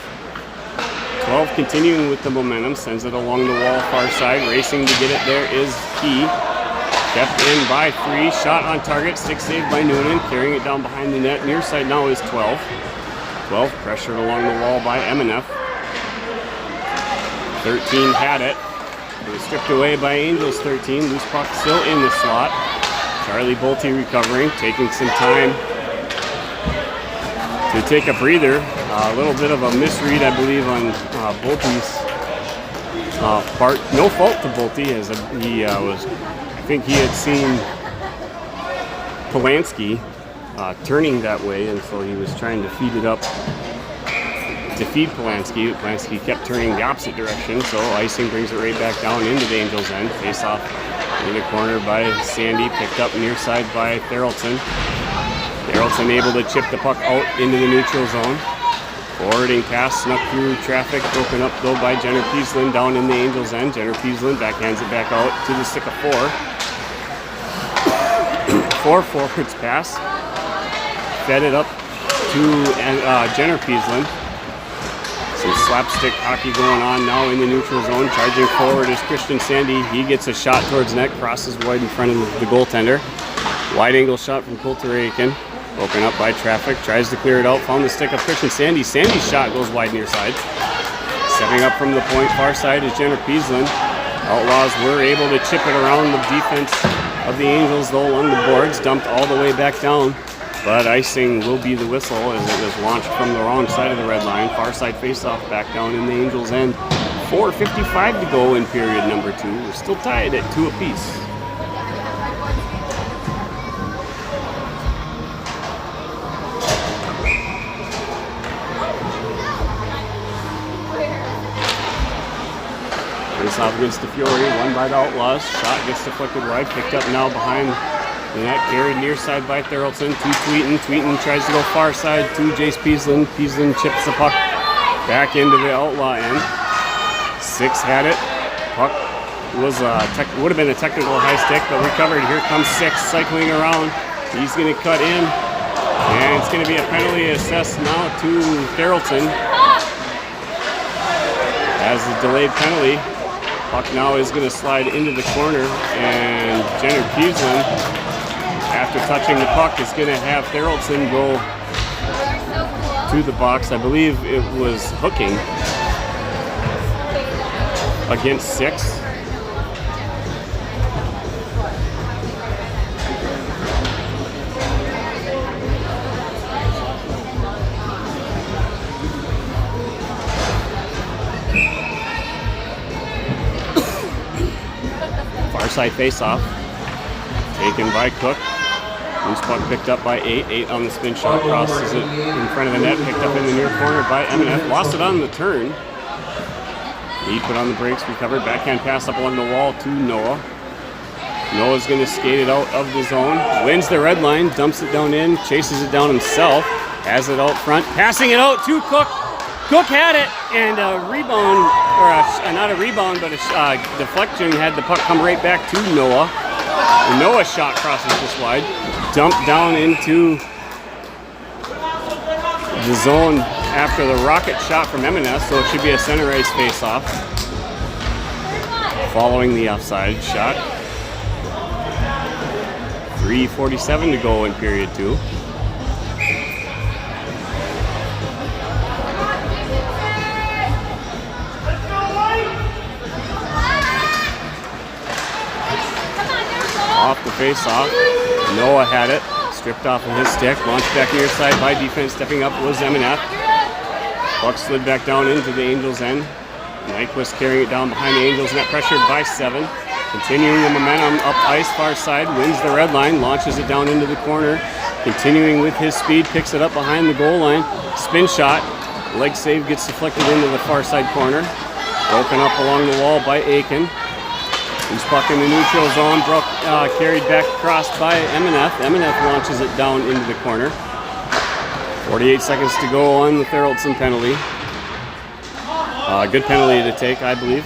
12 continuing with the momentum. Sends it along the wall far side. Racing to get it there is Key. Kept in by 3. Shot on target. Stick saved by Noonan. Carrying it down behind the net. Near side now is 12. 12 pressured along the wall by Emenef. 13 had it. It was stripped away by Angels. 13. Loose puck still in the slot. Charlie Bolte recovering, taking some time to take a breather. A little bit of a misread, I believe, on Bolte's part. No fault to Bolte, as he was. I think he had seen Polanski turning that way, and so he was trying to feed it up to feed Polanski. Polanski kept turning the opposite direction, so icing brings it right back down into the Angels' end. Face off in the corner by Sandy, picked up near side by Therrelton. Therrelton able to chip the puck out into the neutral zone. Forwarding pass snuck through traffic, broken up though by Jenner Peaslin down in the Angels' end. Jenner Peaslin backhands it back out to the stick of 4. 4 forwards pass. Fed it up to Jenner Peaslin. Some slapstick hockey going on now in the neutral zone. Charging forward is Christian Sandy. He gets a shot towards net, crosses wide in front of the goaltender. Wide angle shot from Kulturiakin. Broken up by traffic. Tries to clear it out. Found the stick of Christian Sandy. Sandy's shot goes wide near side. Stepping up from the point far side is Jenner Peaslin. Outlaws were able to chip it around the defense of the Angels though along the boards. Dumped all the way back down. But icing will be the whistle as it was launched from the wrong side of the red line. Far side faceoff back down in the Angels' end. 4:55 to go in period number 2. We're still tied at 2 apiece. Face-off against the Fury, won by the Outlaws. Shot gets deflected wide, picked up now behind the net, carried near side by Therrelton to Tweeten. Tweeten tries to go far side to Jace Peaslin. Peaslin chips the puck back into the Outlaw end. 6 had it. Puck was would have been a technical high stick, but recovered. Here comes 6 cycling around. He's going to cut in, and it's going to be a penalty assessed now to Therrelton. As the delayed penalty, puck now is going to slide into the corner, and Jenner Peaslin, after touching the puck, is going to have Therrelton go to the box. I believe it was hooking against 6. Far side face-off, taken by Cook. Loose puck picked up by 8. 8 on the spin shot, crosses it in front of the net, picked up in the near corner by Emenef. Lost it on the turn. He put on the brakes, recovered, backhand pass up along the wall to Noah. Noah's going to skate it out of the zone, wins the red line, dumps it down in, chases it down himself, has it out front, passing it out to Cook. Cook had it, and a rebound, or not a rebound, but a deflection had the puck come right back to Noah. And Noah's shot crosses just wide, dumped down into the zone after the rocket shot from M&S, so it should be a center ice face-off following the offside shot. 3:47 to go in period 2. Off the face-off, Noah had it, stripped off of his stick, launched back near side by defense, stepping up was M&F. Puck slid back down into the Angels' end. Nyquist carrying it down behind the Angels, net pressured by 7. Continuing the momentum up ice, far side, wins the red line, launches it down into the corner. Continuing with his speed, picks it up behind the goal line. Spin shot, leg save gets deflected into the far side corner. Broken up along the wall by Aiken. He's puck in the neutral zone, carried back across by M&F. M&F launches it down into the corner. 48 seconds to go on the Theraldson penalty. Good penalty to take, I believe.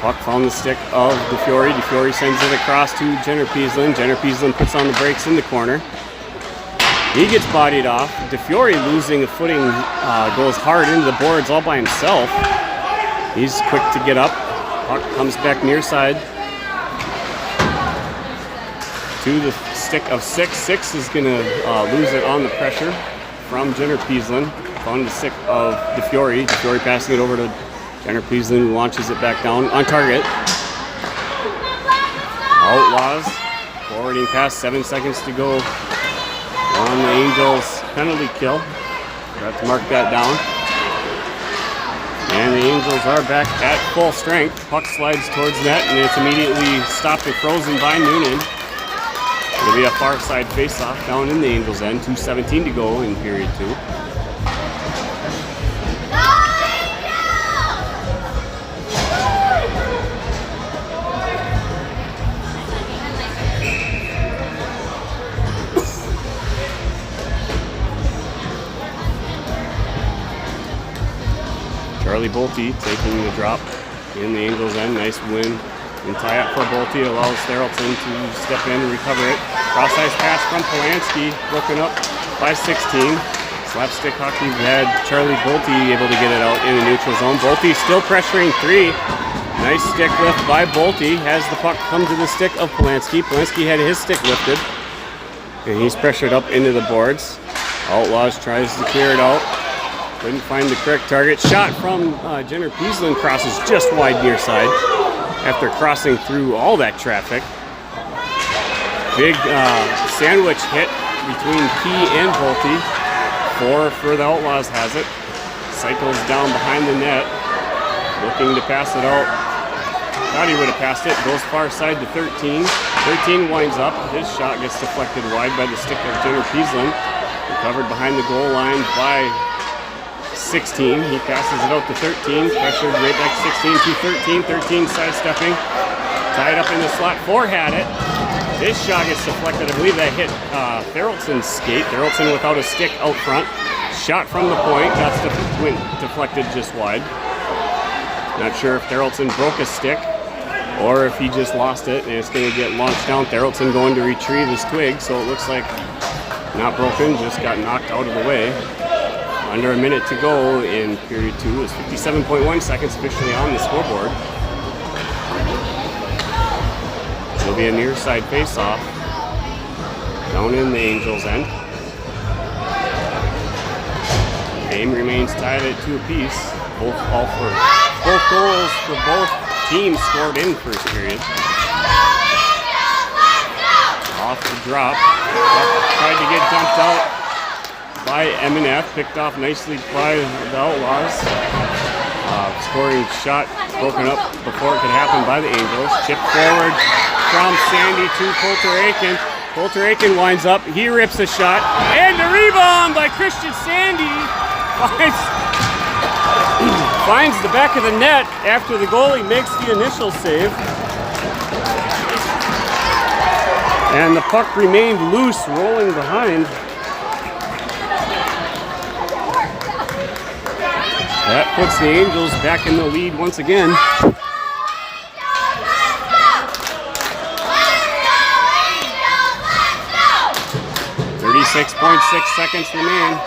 Puck found the stick of DeFiore. DeFiore sends it across to Jenner Peaslin. Jenner Peaslin puts on the brakes in the corner. He gets bodied off. DeFiore, losing a footing, goes hard into the boards all by himself. He's quick to get up. Puck comes back near side to the stick of 6. 6 is going to lose it on the pressure from Jenner Peaslin. Found the stick of DeFiore. DeFiore passing it over to Jenner Peaslin, who launches it back down on target. Outlaws forwarding past 7 seconds to go on the Angels penalty kill. Got to mark that down. And the Angels are back at full strength. Puck slides towards net, and it's immediately stopped and frozen by Noonan. It'll be a far side face-off down in the Angels' end. 2:17 to go in period 2. Charlie Bolte taking the drop in the Angels' end. Nice win and tie-up for Bolte. Allows Theraldson to step in and recover it. Cross-ice pass from Polanski, broken up by 16. Slapstick hockey had Charlie Bolte able to get it out in the neutral zone. Bolte still pressuring 3. Nice stick lift by Bolte. Has the puck come to the stick of Polanski. Polanski had his stick lifted, and he's pressured up into the boards. Outlaws tries to clear it out. Couldn't find the correct target. Shot from Jenner Peaslin, crosses just wide near side after crossing through all that traffic. Big sandwich hit between Key and Bolte. 4 for the Outlaws has it. Cycles down behind the net, looking to pass it out. Thought he would have passed it. Goes far side to 13. 13 winds up. His shot gets deflected wide by the stick of Jenner Peaslin. Recovered behind the goal line by 16. He passes it out to 13. Pressured right back 16 to 13. 13 sidestepping. Tied up in the slot. 4 had it. His shot gets deflected. I believe that hit Theraldson's skate. Theraldson without a stick out front. Shot from the point. That's deflected just wide. Not sure if Theraldson broke a stick or if he just lost it and it's going to get launched down. Theraldson going to retrieve his twig, so it looks like not broken, just got knocked out of the way. Under a minute to go in period 2. It's 57.1 seconds officially on the scoreboard. It'll be a near side face-off down in the Angels' end. Game remains tied at 2 apiece. Both goals for both teams scored in first period. Off the drop. Tried to get dumped out by M&F. Picked off nicely by the Outlaws. Scoring shot broken up before it could happen by the Angels. Chip forward from Sandy to Coulter Aiken. Coulter Aiken winds up. He rips a shot. And the rebound by Christian Sandy finds the back of the net after the goalie makes the initial save. And the puck remained loose, rolling behind. That puts the Angels back in the lead once again. 36.6 seconds remain.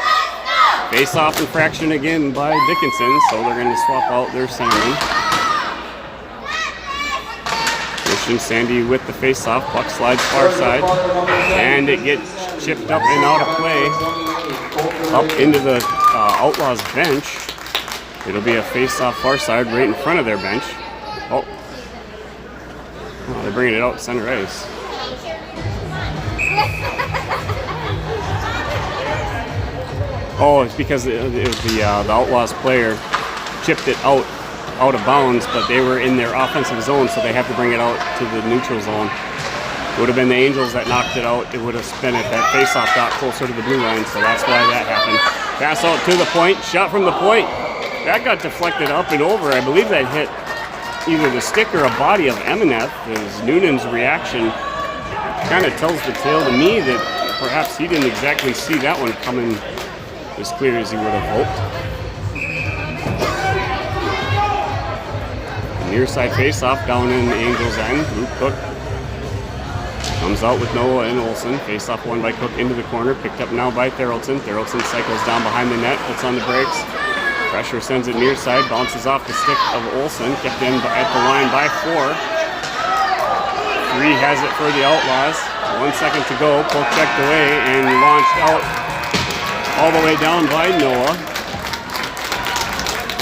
Face-off infraction again by Dickinson, so they're going to swap out their centerman. Christian Sandy with the face-off. Puck slides far side, and it gets chipped up and out of play, up into the Outlaws bench. It'll be a face-off far side right in front of their bench. Oh, they're bringing it out center ice. Oh, it's because the Outlaws player chipped it out of bounds, but they were in their offensive zone, so they have to bring it out to the neutral zone. It would have been the Angels that knocked it out. It would have been if that faceoff got closer to the blue line, so that's why that happened. Pass out to the point, shot from the point. That got deflected up and over. I believe that hit either the stick or a body of Emineth. As Noonan's reaction kind of tells the tale to me that perhaps he didn't exactly see that one coming as clear as he would have hoped. Near side face-off down in the Angels' end. Luke Cook comes out with Noah and Olsen. Face-off won by Cook into the corner. Picked up now by Therrelton. Therrelton cycles down behind the net. Puts on the brakes. Pressure sends it near side. Bounces off the stick of Olsen. Kept in at the line by 4. 3 has it for the Outlaws. 1 second to go. Puck checked away and launched out all the way down by Noah.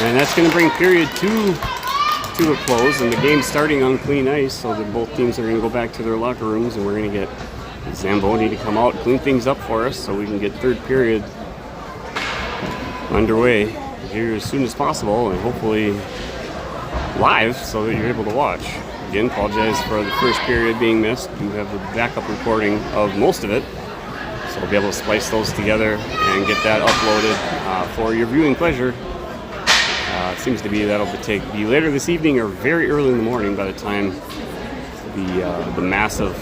And that's going to bring period 2 to a close, and the game's starting on clean ice, so that both teams are going to go back to their locker rooms, and we're going to get Zamboni to come out and clean things up for us so we can get third period underway here as soon as possible, and hopefully live so that you're able to watch. Again, apologize for the first period being missed. We have a backup recording of most of it, so we'll be able to splice those together and get that uploaded for your viewing pleasure. It seems to be that'll be later this evening or very early in the morning by the time the massive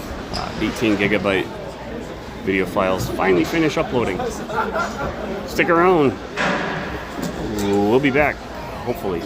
18 gigabyte video files finally finish uploading. Stick around. We'll be back, hopefully.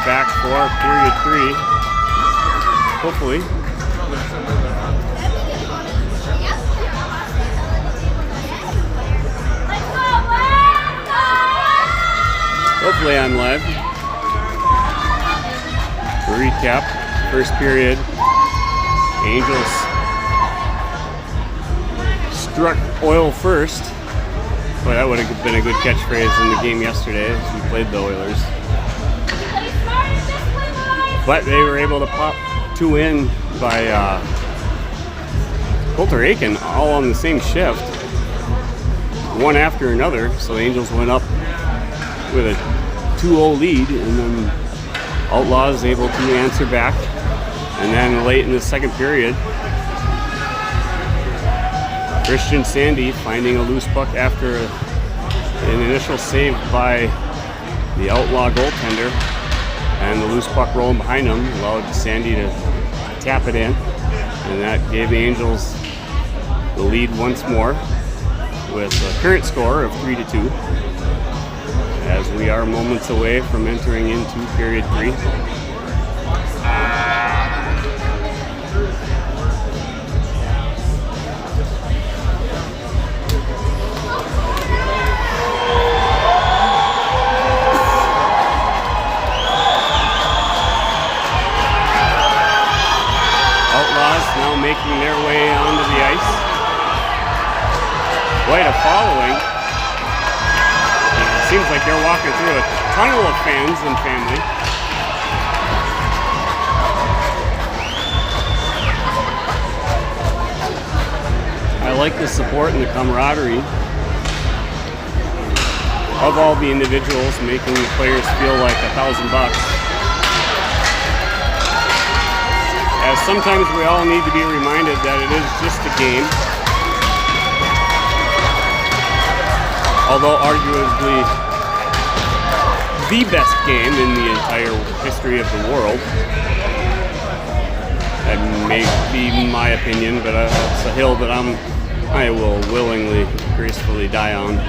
back for period 3. Hopefully. Hopefully I'm live. To recap, first period, Angels struck oil first. Boy, that would have been a good catchphrase in the game yesterday as we played the Oilers. But they were able to pop 2 in by Coulter Aiken all on the same shift, one after another. So the Angels went up with a 2-0 lead, and then Outlaws able to answer back. And then late in the second period, Christian Sandy finding a loose puck after an initial save by the Outlaw goaltender, and the loose puck rolling behind him allowed Sandy to tap it in, and that gave the Angels the lead once more with a current score of 3-2 as we are moments away from entering into period 3. Now making their way onto the ice. Quite a following. It seems like they're walking through a tunnel of fans and family. I like the support and the camaraderie of all the individuals, making the players feel like $1,000. As sometimes we all need to be reminded that it is just a game. Although arguably the best game in the entire history of the world. That may be my opinion, but it's a hill that I will willingly, gracefully die on.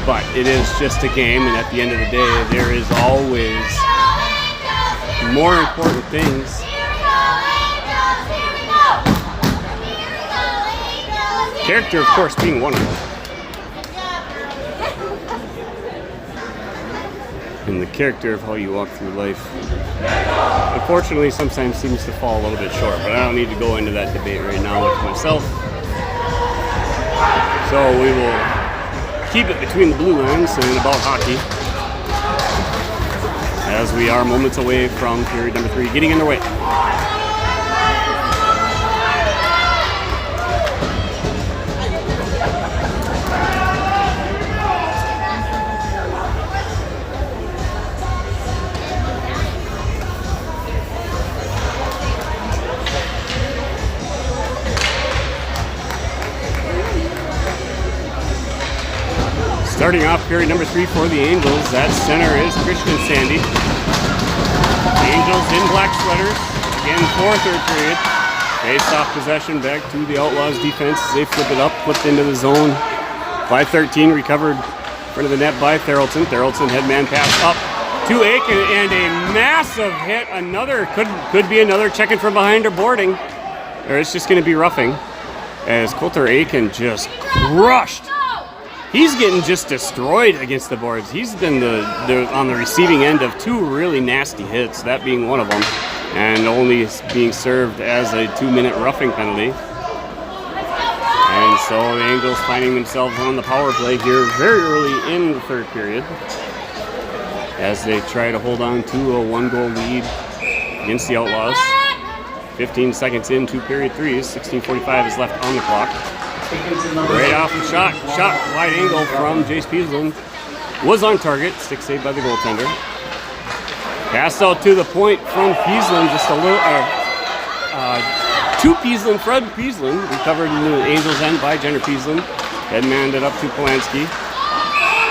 But it is just a game, and at the end of the day, there is always more important things. Character, of course, being one of them. And the character of how you walk through life, unfortunately, sometimes seems to fall a little bit short, but I don't need to go into that debate right now with myself. So we will keep it between the blue lines and about hockey, as we are moments away from period number 3 getting underway. Starting off period number 3 for the Angels, that center is Christian Sandy. The Angels in black sweaters, again for third period. Face-off possession back to the Outlaws defense. They flip it up, flipped into the zone. 5-13, recovered in front of the net by Therrelton. Therrelton headman pass up to Aiken, and a massive hit. Another, could be another checking from behind or boarding. Or it's just going to be roughing, as Coulter Aiken just crushed. He's getting just destroyed against the boards. He's been on the receiving end of 2 really nasty hits, that being one of them, and only being served as a 2-minute roughing penalty. And so the Angels finding themselves on the power play here very early in the third period as they try to hold on to a 1-goal lead against the Outlaws. 15 seconds into period 3, 16:45 is left on the clock. Right off the shot, wide angle from Jace Peasland. Was on target, stick saved by the goaltender. Pass out to the point from Peasland, just a little, to Peasland, Fred Peasland, recovered in the Angels' end by Jenner Peasland. Headmanned it up to Polanski.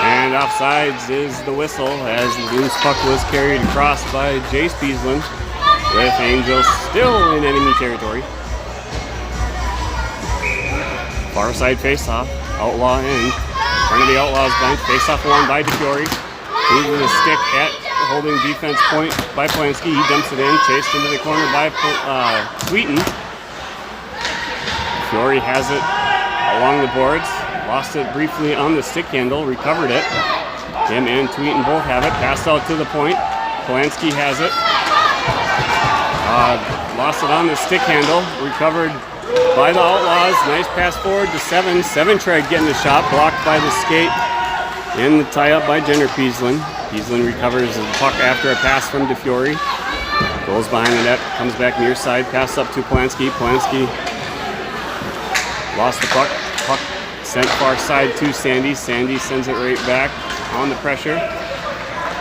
And offsides is the whistle as the loose puck was carried across by Jace Peasland, with Angels still in enemy territory. Far side face-off, Outlaw end. front of the Outlaws bench. Face-off won by DeFiore. Losing the stick at holding defense point by Polanski. He dumps it in, chased into the corner by Tweeten. DeFiore has it along the boards. Lost it briefly on the stick handle, recovered it. Him and Tweeten both have it. Passed out to the point. Polanski has it. Lost it on the stick handle, recovered by the Outlaws. Nice pass forward to Seven. Seven tried getting the shot, blocked by the skate. In the tie-up by Jenner Peaslin. Peaslin recovers the puck after a pass from DeFiore. Goes behind the net, comes back near side, pass up to Polanski. Polanski lost the puck. Puck sent far side to Sandy. Sandy sends it right back on the pressure.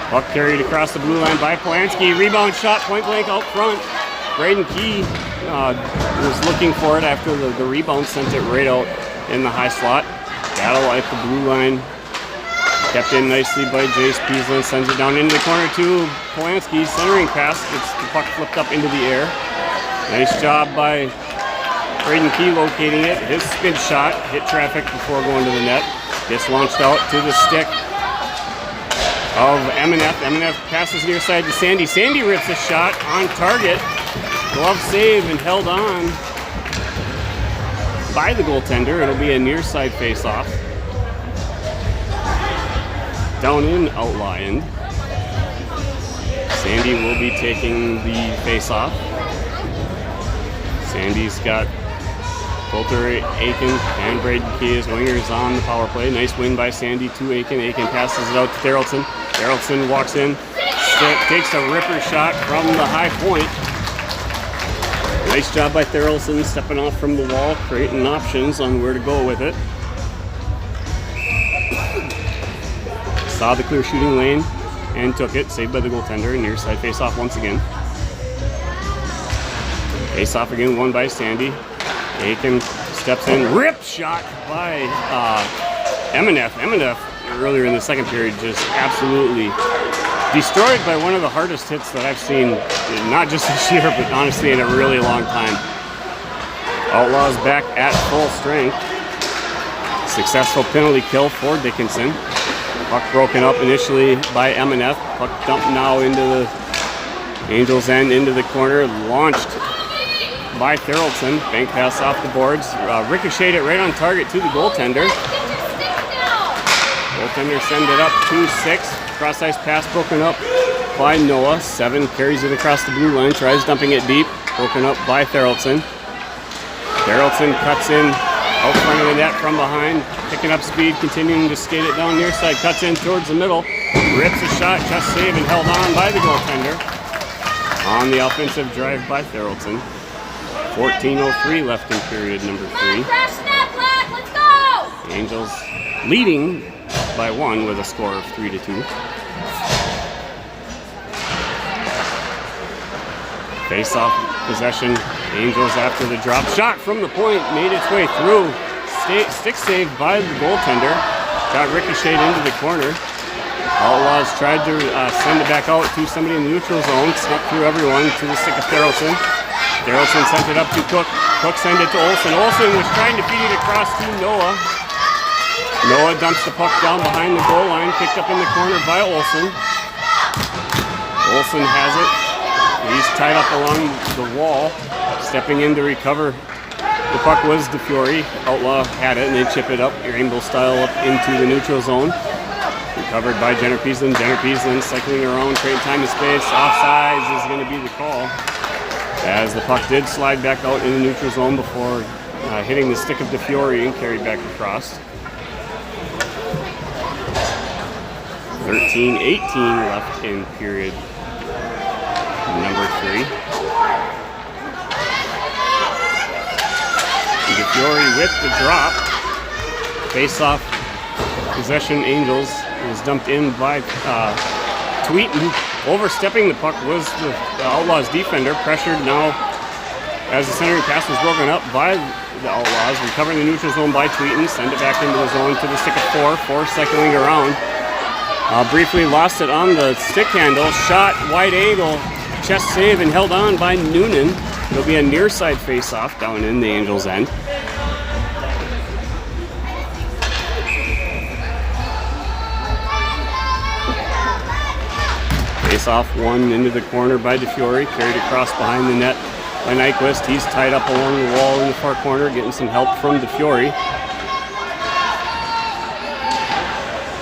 Puck carried across the blue line by Polanski. Rebound shot, point blank out front. Braden Key was looking for it after the rebound, sent it right out in the high slot. Battle at the blue line. Kept in nicely by Jace Peaslin. Sends it down into the corner to Polanski. Centering pass. Gets the puck flipped up into the air. Nice job by Braden Key locating it. His spin shot hit traffic before going to the net. Gets launched out to the stick of MNF. MNF passes near side to Sandy. Sandy rips a shot on target. Glove save and held on by the goaltender. It'll be a near side face-off. Down in Outlaw end. Sandy will be taking the face-off. Sandy's got Coulter, Aiken, and Braden Key as wingers on the power play. Nice win by Sandy to Aiken. Aiken passes it out to Therrelson. Therrelson walks in, takes a ripper shot from the high point. Nice job by Therrelson stepping off from the wall, creating options on where to go with it. Saw the clear shooting lane and took it, saved by the goaltender. Near side face-off once again. Face-off again, won by Sandy. Aiken steps in, rip shot by MNF. MNF earlier in the second period just absolutely destroyed by one of the hardest hits that I've seen, not just this year, but honestly in a really long time. Outlaws back at full strength. Successful penalty kill for Dickinson. Puck broken up initially by MNF. Puck dumped now into the Angels' end, into the corner. Launched by Therrelson. Bank pass off the boards. Ricocheted it right on target to the goaltender. Goaltender send it up 2-6. Cross-ice pass broken up by Noah. Seven carries it across the blue line. Tries dumping it deep. Broken up by Therrelson. Therrelson cuts in out front of the net from behind. Picking up speed, continuing to skate it down near side. Cuts in towards the middle. Rips a shot, just saved and held on by the goaltender. On the offensive drive by Therrelson. 14:03 left in period number 3. Let's go! Angels leading by 1 with a score of 3-2. Face-off possession. Angels after the drop shot from the point made its way through. Stick saved by the goaltender. Got ricocheted into the corner. Outlaws tried to send it back out to somebody in the neutral zone. Snuck through everyone to the stick of Therrelson. Therrelson sent it up to Cook. Cook sent it to Olsen. Olsen was trying to feed it across to Noah. Noah dumps the puck down behind the goal line. Picked up in the corner by Olsen. Olsen has it. He's tied up along the wall. Stepping in to recover. The puck was DeFiore. Outlaw had it and they chip it up, rainbow style, up into the neutral zone. Recovered by Jenner Peaslin. Jenner Peaslin cycling around, trading time and space. Offsides is going to be the call, as the puck did slide back out in the neutral zone before hitting the stick of DeFiore and carried back across. 13:18 left in period number 3. DeFiore with the drop. Face-off possession Angels was dumped in by Tweeten. Overstepping the puck was the Outlaws defender. Pressured now as the centering pass was broken up by the Outlaws. Recovering the neutral zone by Tweeten. Send it back into the zone to the stick of 4. 4 cycling around. Briefly lost it on the stick handle. Shot, wide angle, chest save and held on by Noonan. It'll be a near side face-off down in the Angels' end. Face off one into the corner by DeFiore, carried across behind the net by Nyquist. He's tied up along the wall in the far corner, getting some help from DeFiore.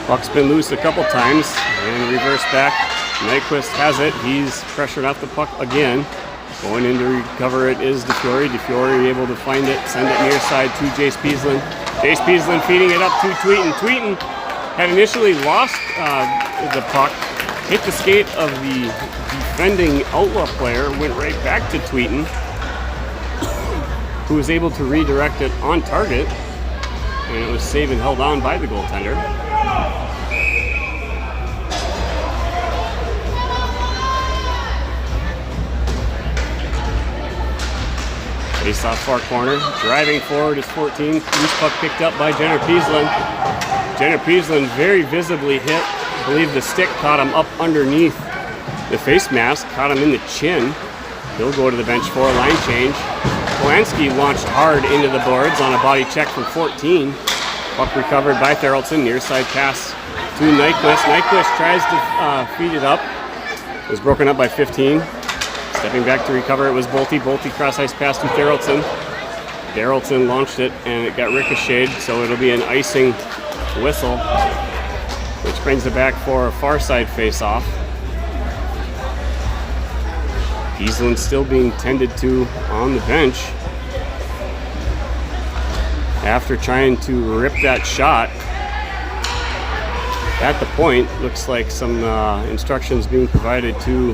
Puck's been loose a couple times, and reverse back. Nyquist has it. He's pressured off the puck again. Going in to recover it is DeFiore. DeFiore able to find it, send it near side to Jace Peaslin. Jace Peaslin feeding it up to Tweeten. Tweeten had initially lost the puck, hit the skate of the defending Outlaw player, went right back to Tweeten, who was able to redirect it on target, and it was saved and held on by the goaltender. Face off far corner, driving forward is 14. Loose puck picked up by Jenner Peaslin. Jenner Peaslin very visibly hit. I believe the stick caught him up underneath the face mask, caught him in the chin. He'll go to the bench for a line change. Polanski launched hard into the boards on a body check from 14. Puck recovered by Therrelson, near side pass to Nyquist. Nyquist tries to feed it up. It was broken up by 15. Stepping back to recover, it was Bolte. Bolte cross ice pass to Therrelson. Therrelson launched it and it got ricocheted, so it'll be an icing whistle, which brings it back for a far side face off. Peaslin still being tended to on the bench after trying to rip that shot at the point. Looks like some instructions being provided to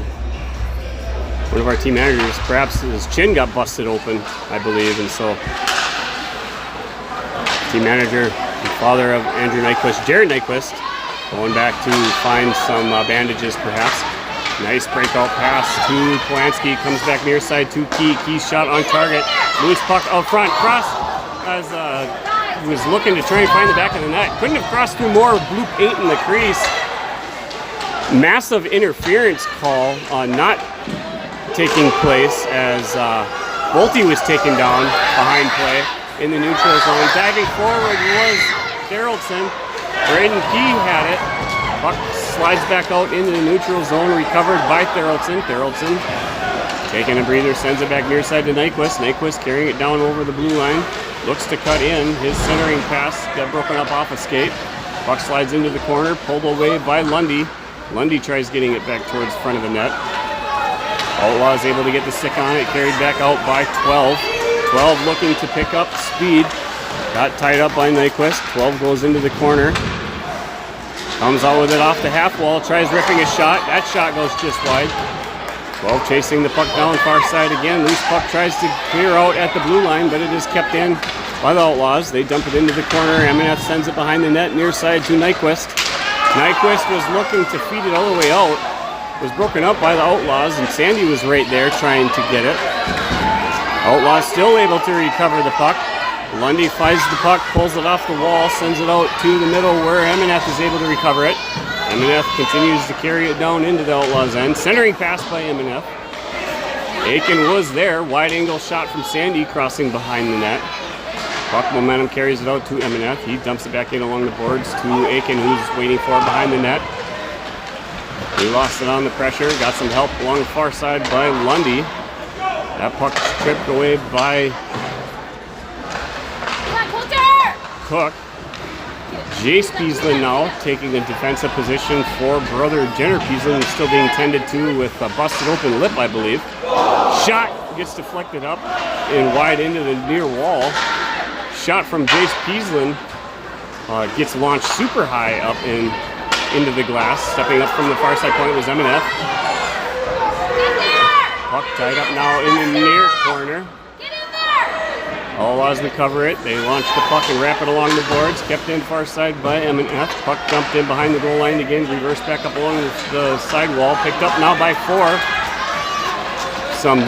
one of our team managers. Perhaps his chin got busted open, I believe, and so team manager and father of Andrew Nyquist, Jared Nyquist, going back to find some bandages perhaps. Nice breakout pass to Polanski, comes back near side to Key. Key's shot on target. Loose puck out front, cross as was looking to try and find the back of the net. Couldn't have crossed through more blue paint in the crease. Massive interference call not taking place as Bolte was taken down behind play in the neutral zone. Diving forward was Therrelson. Braden Key had it. Puck slides back out into the neutral zone, recovered by Therrelson. Therrelson taking a breather, sends it back near side to Nyquist. Nyquist carrying it down over the blue line. Looks to cut in. His centering pass got broken up off a skate. Puck slides into the corner, pulled away by Lundy. Lundy tries getting it back towards the front of the net. Outlaw is able to get the stick on it, carried back out by 12. 12 looking to pick up speed. Got tied up by Nyquist. 12 goes into the corner. Comes out with it off the half wall, tries ripping a shot. That shot goes just wide. 12 chasing the puck down far side again. Loose puck tries to clear out at the blue line, but it is kept in by the Outlaws. They dump it into the corner. Ameneth sends it behind the net, near side to Nyquist. Nyquist was looking to feed it all the way out. Was broken up by the Outlaws, and Sandy was right there trying to get it. Outlaws still able to recover the puck. Lundy finds the puck, pulls it off the wall, sends it out to the middle where Ameneth is able to recover it. Ameneth continues to carry it down into the Outlaws' end. Centering pass by Ameneth. Aiken was there. Wide angle shot from Sandy crossing behind the net. Puck momentum carries it out to Ameneth. He dumps it back in along the boards to Aiken, who's waiting for it behind the net. He lost it on the pressure. Got some help along the far side by Lundy. That puck stripped away by Cook. Jace Peaslin now taking a defensive position for brother Jenner Peaslin, who's still being tended to with a busted open lip, I believe. Shot gets deflected up and wide into the near wall. Shot from Jace Peaslin gets launched super high up into the glass. Stepping up from the far side point was Ameneth. Puck tied up now in the near corner. Outlaws recover it. They launch the puck and wrap it along the boards. Kept in far side by Ameneth. Puck dumped in behind the goal line again. Reversed back up along the side wall. Picked up now by 4. Some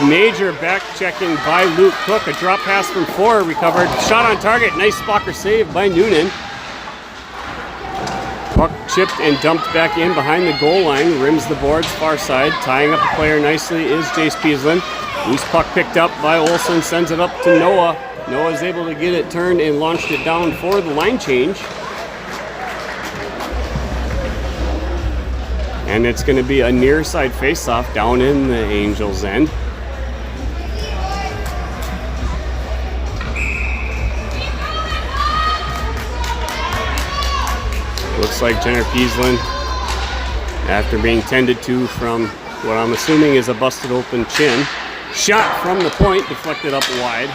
major back checking by Luke Cook. A drop pass from 4 recovered. Shot on target. Nice Spocker save by Noonan. Puck chipped and dumped back in behind the goal line. Rims the boards far side. Tying up the player nicely is Jace Peaslin. Loose puck picked up by Olsen, sends it up to Noah. Noah's able to get it turned and launched it down for the line change. And it's going to be a near side face-off down in the Angels' end. Looks like Jenner Peaslin, after being tended to from what I'm assuming is a busted open chin, shot from the point, deflected up wide,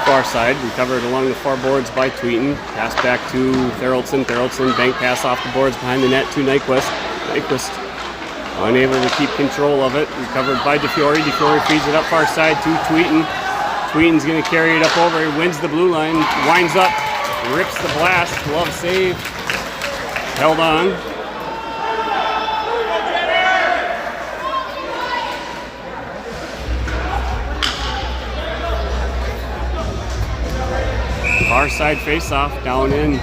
far side, recovered along the far boards by Tweeten, passed back to Theraldson, bank pass off the boards behind the net to Nyquist. Nyquist unable to keep control of it, recovered by DeFiore. DeFiore feeds it up far side to Tweeten. Tweeten's going to carry it up over, he wins the blue line, winds up, rips the blast, glove save, held on. Far side face-off down in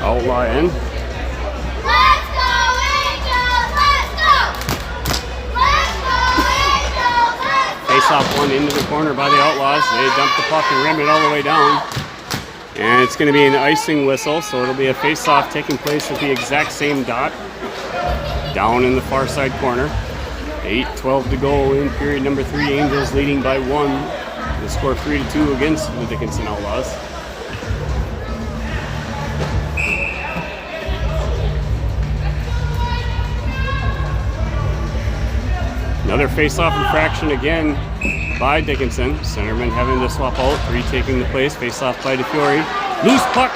Outlaw end. Let's go, Angels! Let's go! Let's go, Angels! Let's go! Face-off one into the corner by the Outlaws. They dump the puck and rim it all the way down. And it's going to be an icing whistle, so it'll be a face-off taking place at the exact same dot. Down in the far side corner. 8:12 to go in period number 3. Angels leading by 1. The score 3-2 against the Dickinson Outlaws. Another face-off infraction again by Dickinson. Centerman having to swap out. 3 taking the place. Face-off by DeFiore. Loose puck.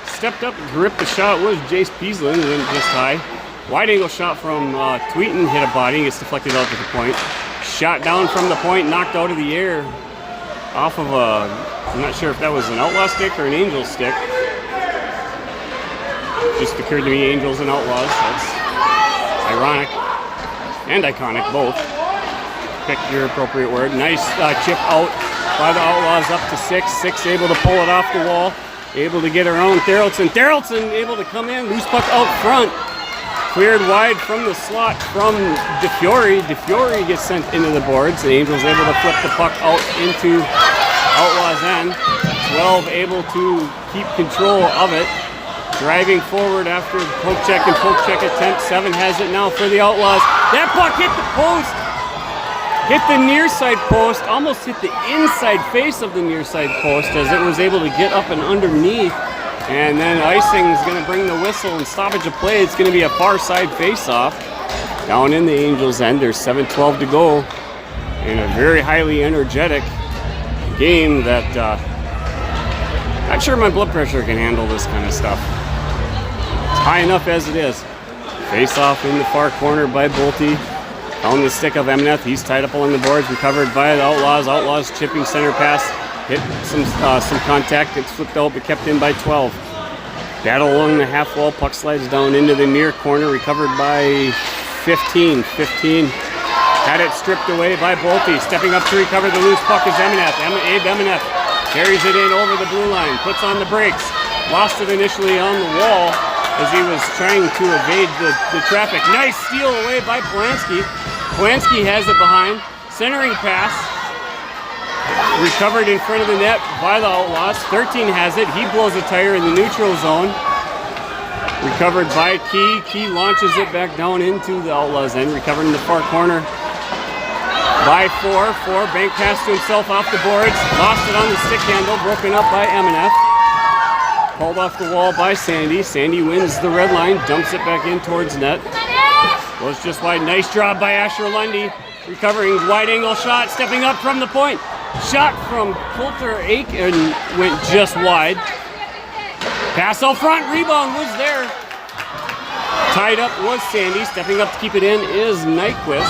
Stepped up, gripped the shot. Was Jace Peaslin. Went just high. Wide angle shot from Tweeten. Hit a body. Gets deflected out to the point. Shot down from the point. Knocked out of the air. Off of a, I'm not sure if that was an Outlaw stick or an Angel stick. Just occurred to me, Angels and Outlaws. That's ironic and iconic, both. Pick your appropriate word. Nice chip out by the Outlaws up to 6. 6 able to pull it off the wall. Able to get around Theraldson. Theraldson able to come in. Loose puck out front. Cleared wide from the slot from DeFiore. DeFiore gets sent into the boards. The Angels able to flip the puck out into Outlaws end. 12 able to keep control of it. Driving forward after poke check attempt. 7 has it now for the Outlaws. That puck hit the post. Hit the near side post. Almost hit the inside face of the near side post as it was able to get up and underneath. And then icing is going to bring the whistle and stoppage of play. It's going to be a far side face-off down in the Angels' end. There's 7:12 to go in a very highly energetic game that not sure my blood pressure can handle this kind of stuff. It's high enough as it is. Face-off in the far corner by Bolte. On the stick of Emneth. He's tied up along the boards. Recovered by the Outlaws. Outlaws chipping center pass. Hit some contact. It's flipped out but kept in by 12. Battle along the half wall. Puck slides down into the near corner. Recovered by 15. 15 had it stripped away by Bolte. Stepping up to recover the loose puck is Emneth. Abe Emneth carries it in over the blue line. Puts on the brakes. Lost it initially on the wall as he was trying to evade the traffic. Nice steal away by Polanski. Polanski has it behind. Centering pass. Recovered in front of the net by the Outlaws. 13 has it. He blows a tire in the neutral zone. Recovered by Key. Key launches it back down into the Outlaws end. Recovered in the far corner by 4. 4 bank pass to himself off the boards. Lost it on the stick handle. Broken up by Emneth. Pulled off the wall by Sandy. Sandy wins the red line. Dumps it back in towards net. Goes just wide. Nice job by Asher Lundy. Recovering wide angle shot. Stepping up from the point. Shot from Coulter Aiken went just wide. Pass out front, rebound was there. Tied up was Sandy. Stepping up to keep it in is Nyquist.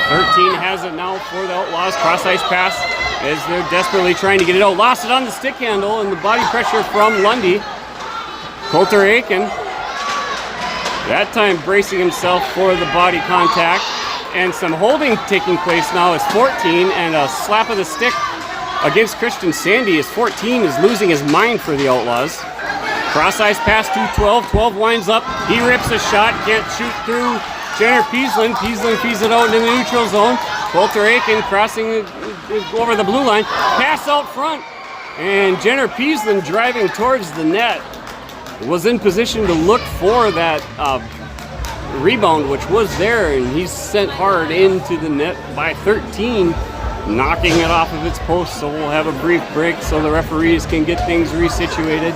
13 has it now for the Outlaws. Cross ice pass as they're desperately trying to get it out. Lost it on the stick handle and the body pressure from Lundy. Coulter Aiken, that time bracing himself for the body contact. And some holding taking place now is 14, and a slap of the stick against Christian Sandy is 14, is losing his mind for the Outlaws. Cross ice pass to 12. 12 winds up. He rips a shot. Can't shoot through Jenner Peaslin. Peaslin feeds it out in the neutral zone. Coulter Aiken crossing over the blue line. Pass out front. And Jenner Peaslin driving towards the net. Was in position to look for that rebound, which was there, and he's sent hard into the net by 13, knocking it off of its post. So we'll have a brief break so the referees can get things resituated.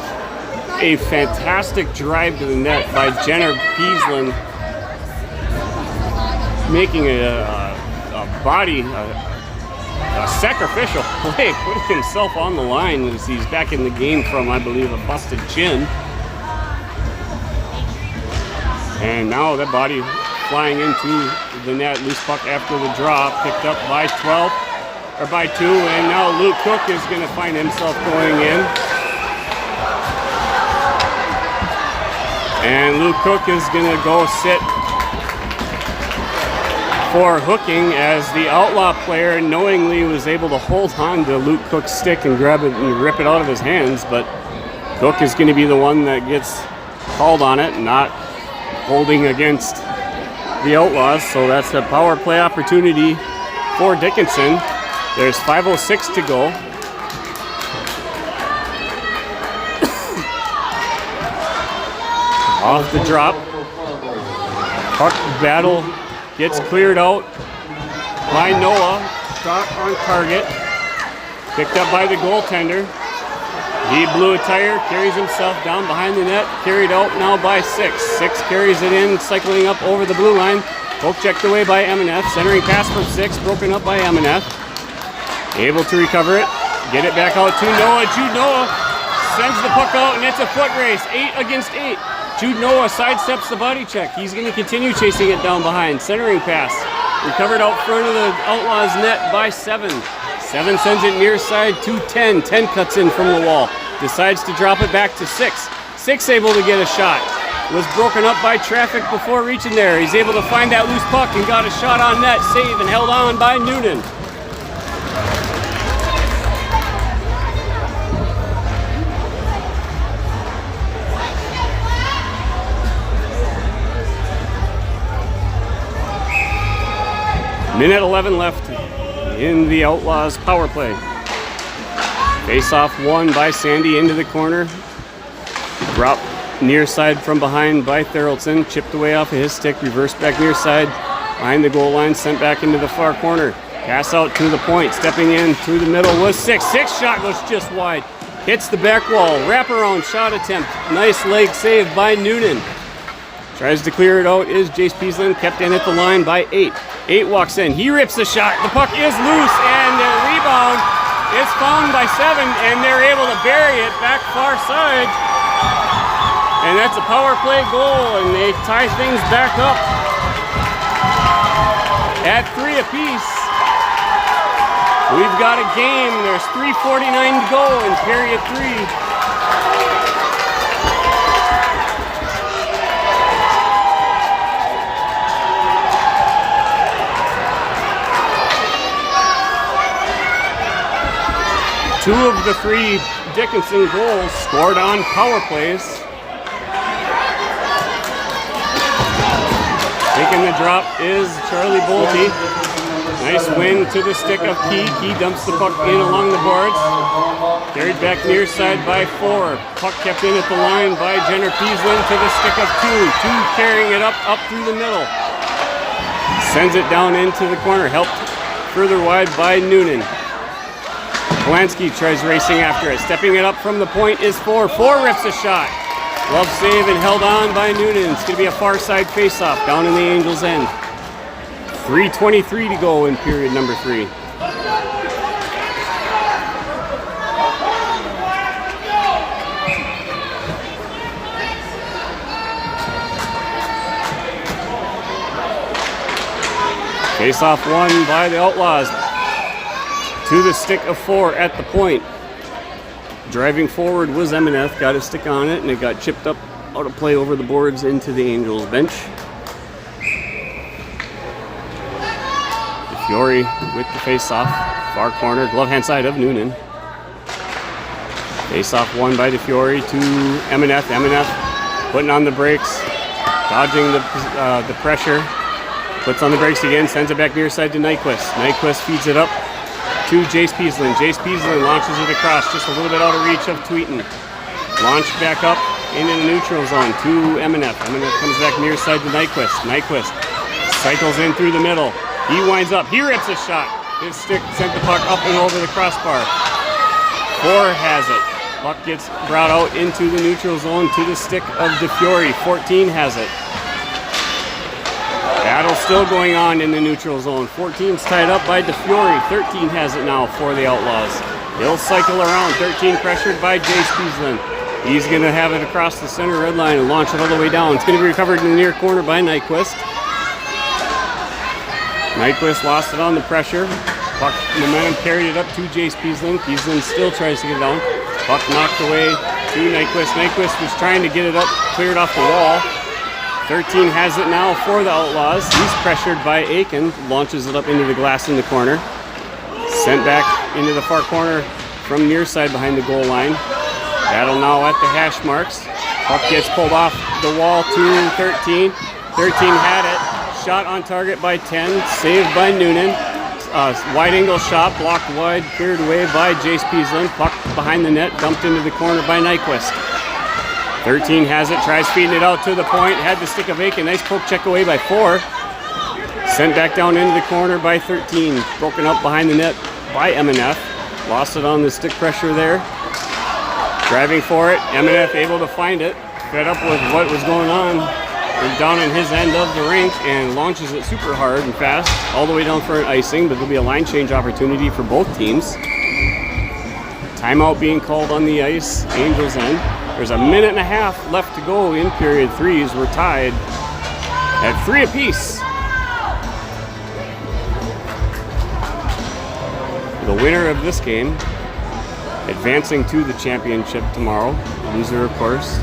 A fantastic drive to the net by Jenner Peaslin, making a sacrificial play, putting himself on the line as he's back in the game from, I believe, a busted chin. And now that body flying into the net, loose puck after the draw, picked up by 12, or by 2, and now Luke Cook is going to find himself going in. And Luke Cook is going to go sit for hooking as the Outlaw player knowingly was able to hold on to Luke Cook's stick and grab it and rip it out of his hands, but Cook is going to be the one that gets called on it, not holding against the Outlaws. So that's a power play opportunity for Dickinson. There's 5:06 to go. Off the drop. Puck battle gets cleared out by Noah. Shot on target. Picked up by the goaltender. He blew a tire, carries himself down behind the net. Carried out now by 6. 6 carries it in, cycling up over the blue line. Poke checked away by Emineth. Centering pass from 6, broken up by Emineth. Able to recover it. Get it back out to Noah. Jude Noah sends the puck out, and it's a foot race. 8 against 8. Jude Noah sidesteps the body check. He's going to continue chasing it down behind. Centering pass. Recovered out front of the Outlaws net by 7. 7 sends it near side to 10. 10 cuts in from the wall. Decides to drop it back to 6. 6 able to get a shot. Was broken up by traffic before reaching there. He's able to find that loose puck and got a shot on net. Save and held on by Noonan. Minute 11 left in the Outlaws power play. Face-off won by Sandy into the corner. Drop near side from behind by Theraldson. Chipped away off of his stick. Reversed back near side. Behind the goal line. Sent back into the far corner. Pass out to the point. Stepping in through the middle was 6. 6 shot goes just wide. Hits the back wall. Wraparound shot attempt. Nice leg save by Noonan. Tries to clear it out is Jace Peaslin. Kept in at the line by 8. 8 walks in. He rips the shot. The puck is loose, and the rebound is found by 7, and they're able to bury it back far side. And that's a power play goal, and they tie things back up at 3 apiece. We've got a game. There's 3:49 to go in period 3. Two of the 3 Dickinson goals scored on power plays. Taking the drop is Charlie Bolte. Nice win to the stick of Key. Key dumps the puck in along the boards. Carried back near side by 4. Puck kept in at the line by Jenner Peaslin to the stick of 2. 2 carrying it up through the middle. Sends it down into the corner. Helped further wide by Noonan. Polanski tries racing after it. Stepping it up from the point is 4. 4 rips a shot. Glove save and held on by Noonan. It's going to be a far side face-off down in the Angels' end. 3:23 to go in period number 3. Face-off won by the Outlaws. To the stick of 4 at the point. Driving forward was Emineth, got a stick on it, and it got chipped up out of play over the boards into the Angels bench. Fiore with the face-off, far corner, glove hand side of Noonan. Face-off won by DeFiore to Emineth. Emineth putting on the brakes, dodging the pressure. Puts on the brakes again, sends it back near side to Nyquist. Nyquist feeds it up to Jace Peaslin. Jace Peaslin launches it across, just a little bit out of reach of Tweeten. Launched back up into the neutral zone to M&F. M&F comes back near side to Nyquist. Nyquist cycles in through the middle. He winds up. He rips a shot. His stick sent the puck up and over the crossbar. 4 has it. Puck gets brought out into the neutral zone to the stick of DeFiore. 14 has it. Battle still going on in the neutral zone. 14's tied up by DeFiore. 13 has it now for the Outlaws. He'll cycle around. 13 pressured by Jace Peaslin. He's going to have it across the center red line and launch it all the way down. It's going to be recovered in the near corner by Nyquist. Nyquist lost it on the pressure. Puck momentum carried it up to Jace Peaslin. Peaslin still tries to get it down. Puck knocked away to Nyquist. Nyquist was trying to get it up, cleared off the wall. 13 has it now for the Outlaws. He's pressured by Aiken. Launches it up into the glass in the corner. Sent back into the far corner from near side behind the goal line. Battle now at the hash marks. Puck gets pulled off the wall to 13. 13 had it. Shot on target by 10. Saved by Noonan. Wide angle shot. Blocked wide. Cleared away by Jace Peaslin. Puck behind the net. Dumped into the corner by Nyquist. 13 has it. Tries feeding it out to the point. Had the stick of Aiken. Nice poke check away by 4. Sent back down into the corner by 13. Broken up behind the net by M&F. Lost it on the stick pressure there. Driving for it. M&F able to find it. Fed up with what was going on. Down in his end of the rink and launches it super hard and fast all the way down for an icing, but there'll be a line change opportunity for both teams. Timeout being called on the ice. Angels end. There's a minute and a half left to go in period 3s. We're tied at 3 apiece. The winner of this game advancing to the championship tomorrow. Loser, of course,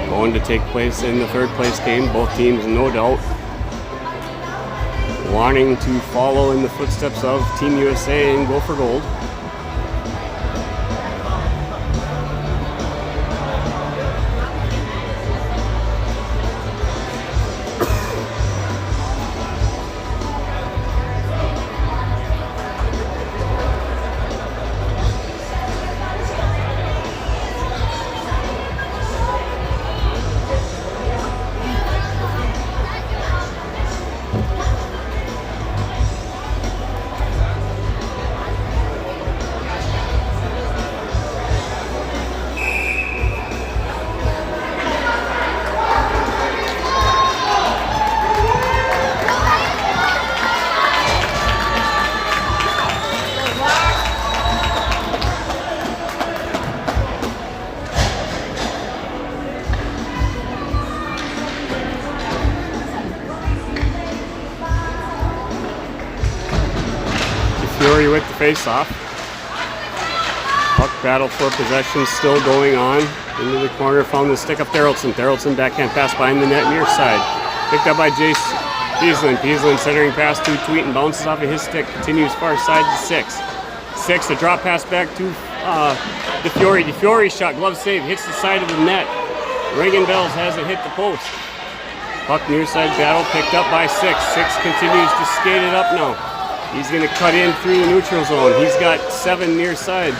going to take place in the 3rd place game. Both teams, no doubt, wanting to follow in the footsteps of Team USA and go for gold. Fury with the face-off. Puck battle for possession still going on. Into the corner, found the stick of Therrelson. Therrelson backhand pass behind the net near side. Picked up by Jace Peaslin. Peaslin centering pass to Tweeten. Bounces off of his stick. Continues far side to 6. 6, a drop pass back to DeFiore. DeFiore shot, glove save, hits the side of the net. Reagan Bells has it hit the post. Puck near side battle picked up by 6. 6 continues to skate it up now. He's going to cut in through the neutral zone. He's got 7 near side.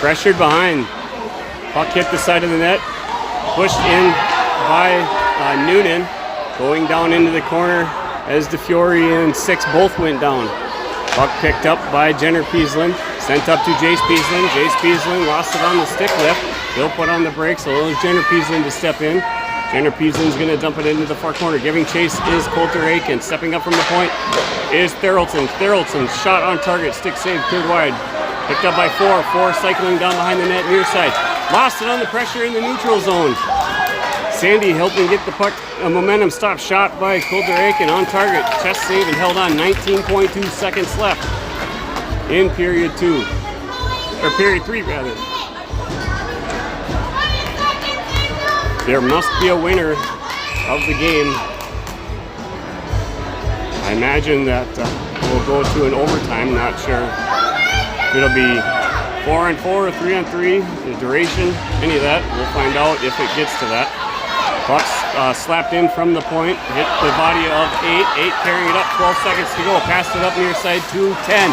Pressured behind. Puck hit the side of the net. Pushed in by Noonan. Going down into the corner as DeFiore and 6 both went down. Puck picked up by Jenner Peaslin. Sent up to Jace Peaslin. Jace Peaslin lost it on the stick lift. He'll put on the brakes. So allows Jenner Peaslin to step in. Jenner Peaslin's going to dump it into the far corner. Giving chase is Coulter Aiken. Stepping up from the point is Therrelson. Therrelson shot on target. Stick save, cleared wide. Picked up by 4. 4 cycling down behind the net near side. Lost it on the pressure in the neutral zone. Sandy helping get the puck. A momentum stop shot by Coulter Aiken on target. Chest save and held on. 19.2 seconds left in period 2. Or period 3 rather. There must be a winner of the game. I imagine that we'll go to an overtime. Not sure if it'll be 4-on-4 or 3-on-3, the duration, any of that. We'll find out if it gets to that. Puck's slapped in from the point, hit the body of 8. 8 carrying it up, 12 seconds to go. Passed it up near side to 10.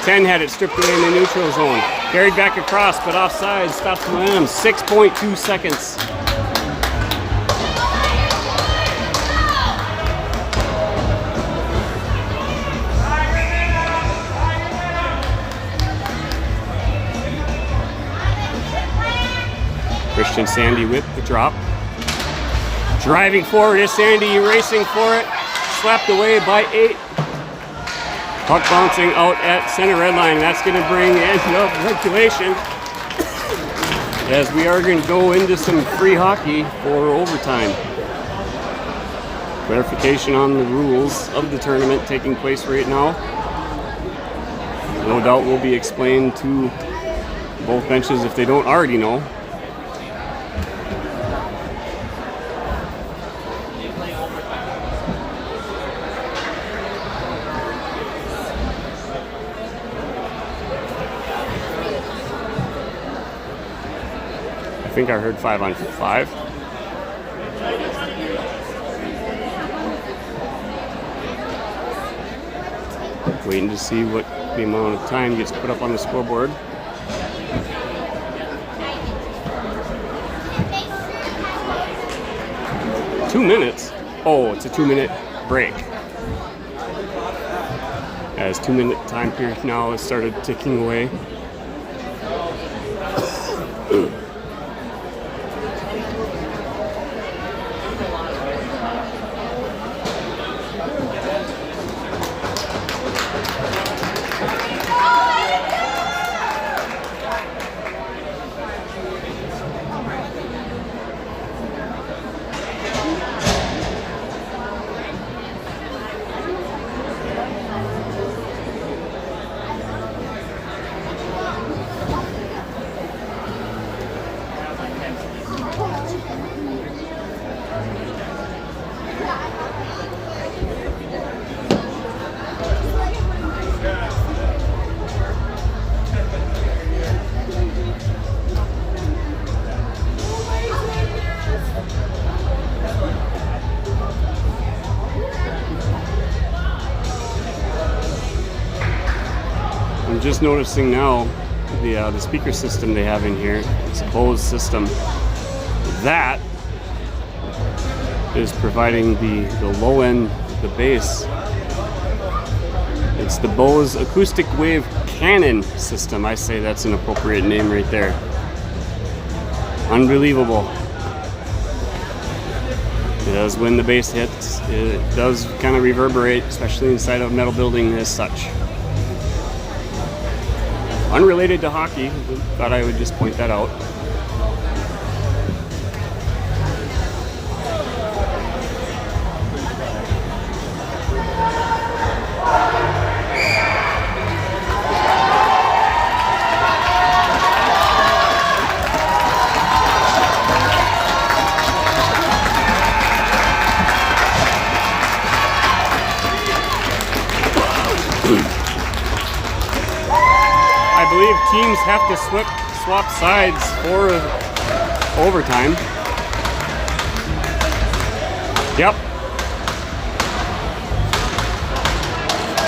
10 had it stripped away in the neutral zone. Carried back across, but offside, stops momentum. 6.2 seconds Christian Sandy with the drop. Driving forward is Sandy, racing for it. Slapped away by 8. Puck bouncing out at center red line. That's going to bring end of regulation, as we are going to go into some free hockey for overtime. Clarification on the rules of the tournament taking place right now. No doubt will be explained to both benches if they don't already know. I think I heard 5-on-5. Waiting to see what the amount of time gets put up on the scoreboard. Two minutes? Oh, it's a 2-minute break. As 2-minute time period now has started ticking away. Just noticing now the speaker system they have in here. It's a Bose system. That is providing the low end, the bass. It's the Bose Acoustic Wave Cannon system. I say that's an appropriate name right there. Unbelievable. Because when the bass hits, it does kind of reverberate, especially inside of a metal building as such. Unrelated to hockey, thought I would just point that out. I believe teams have to swap sides for overtime. Yep.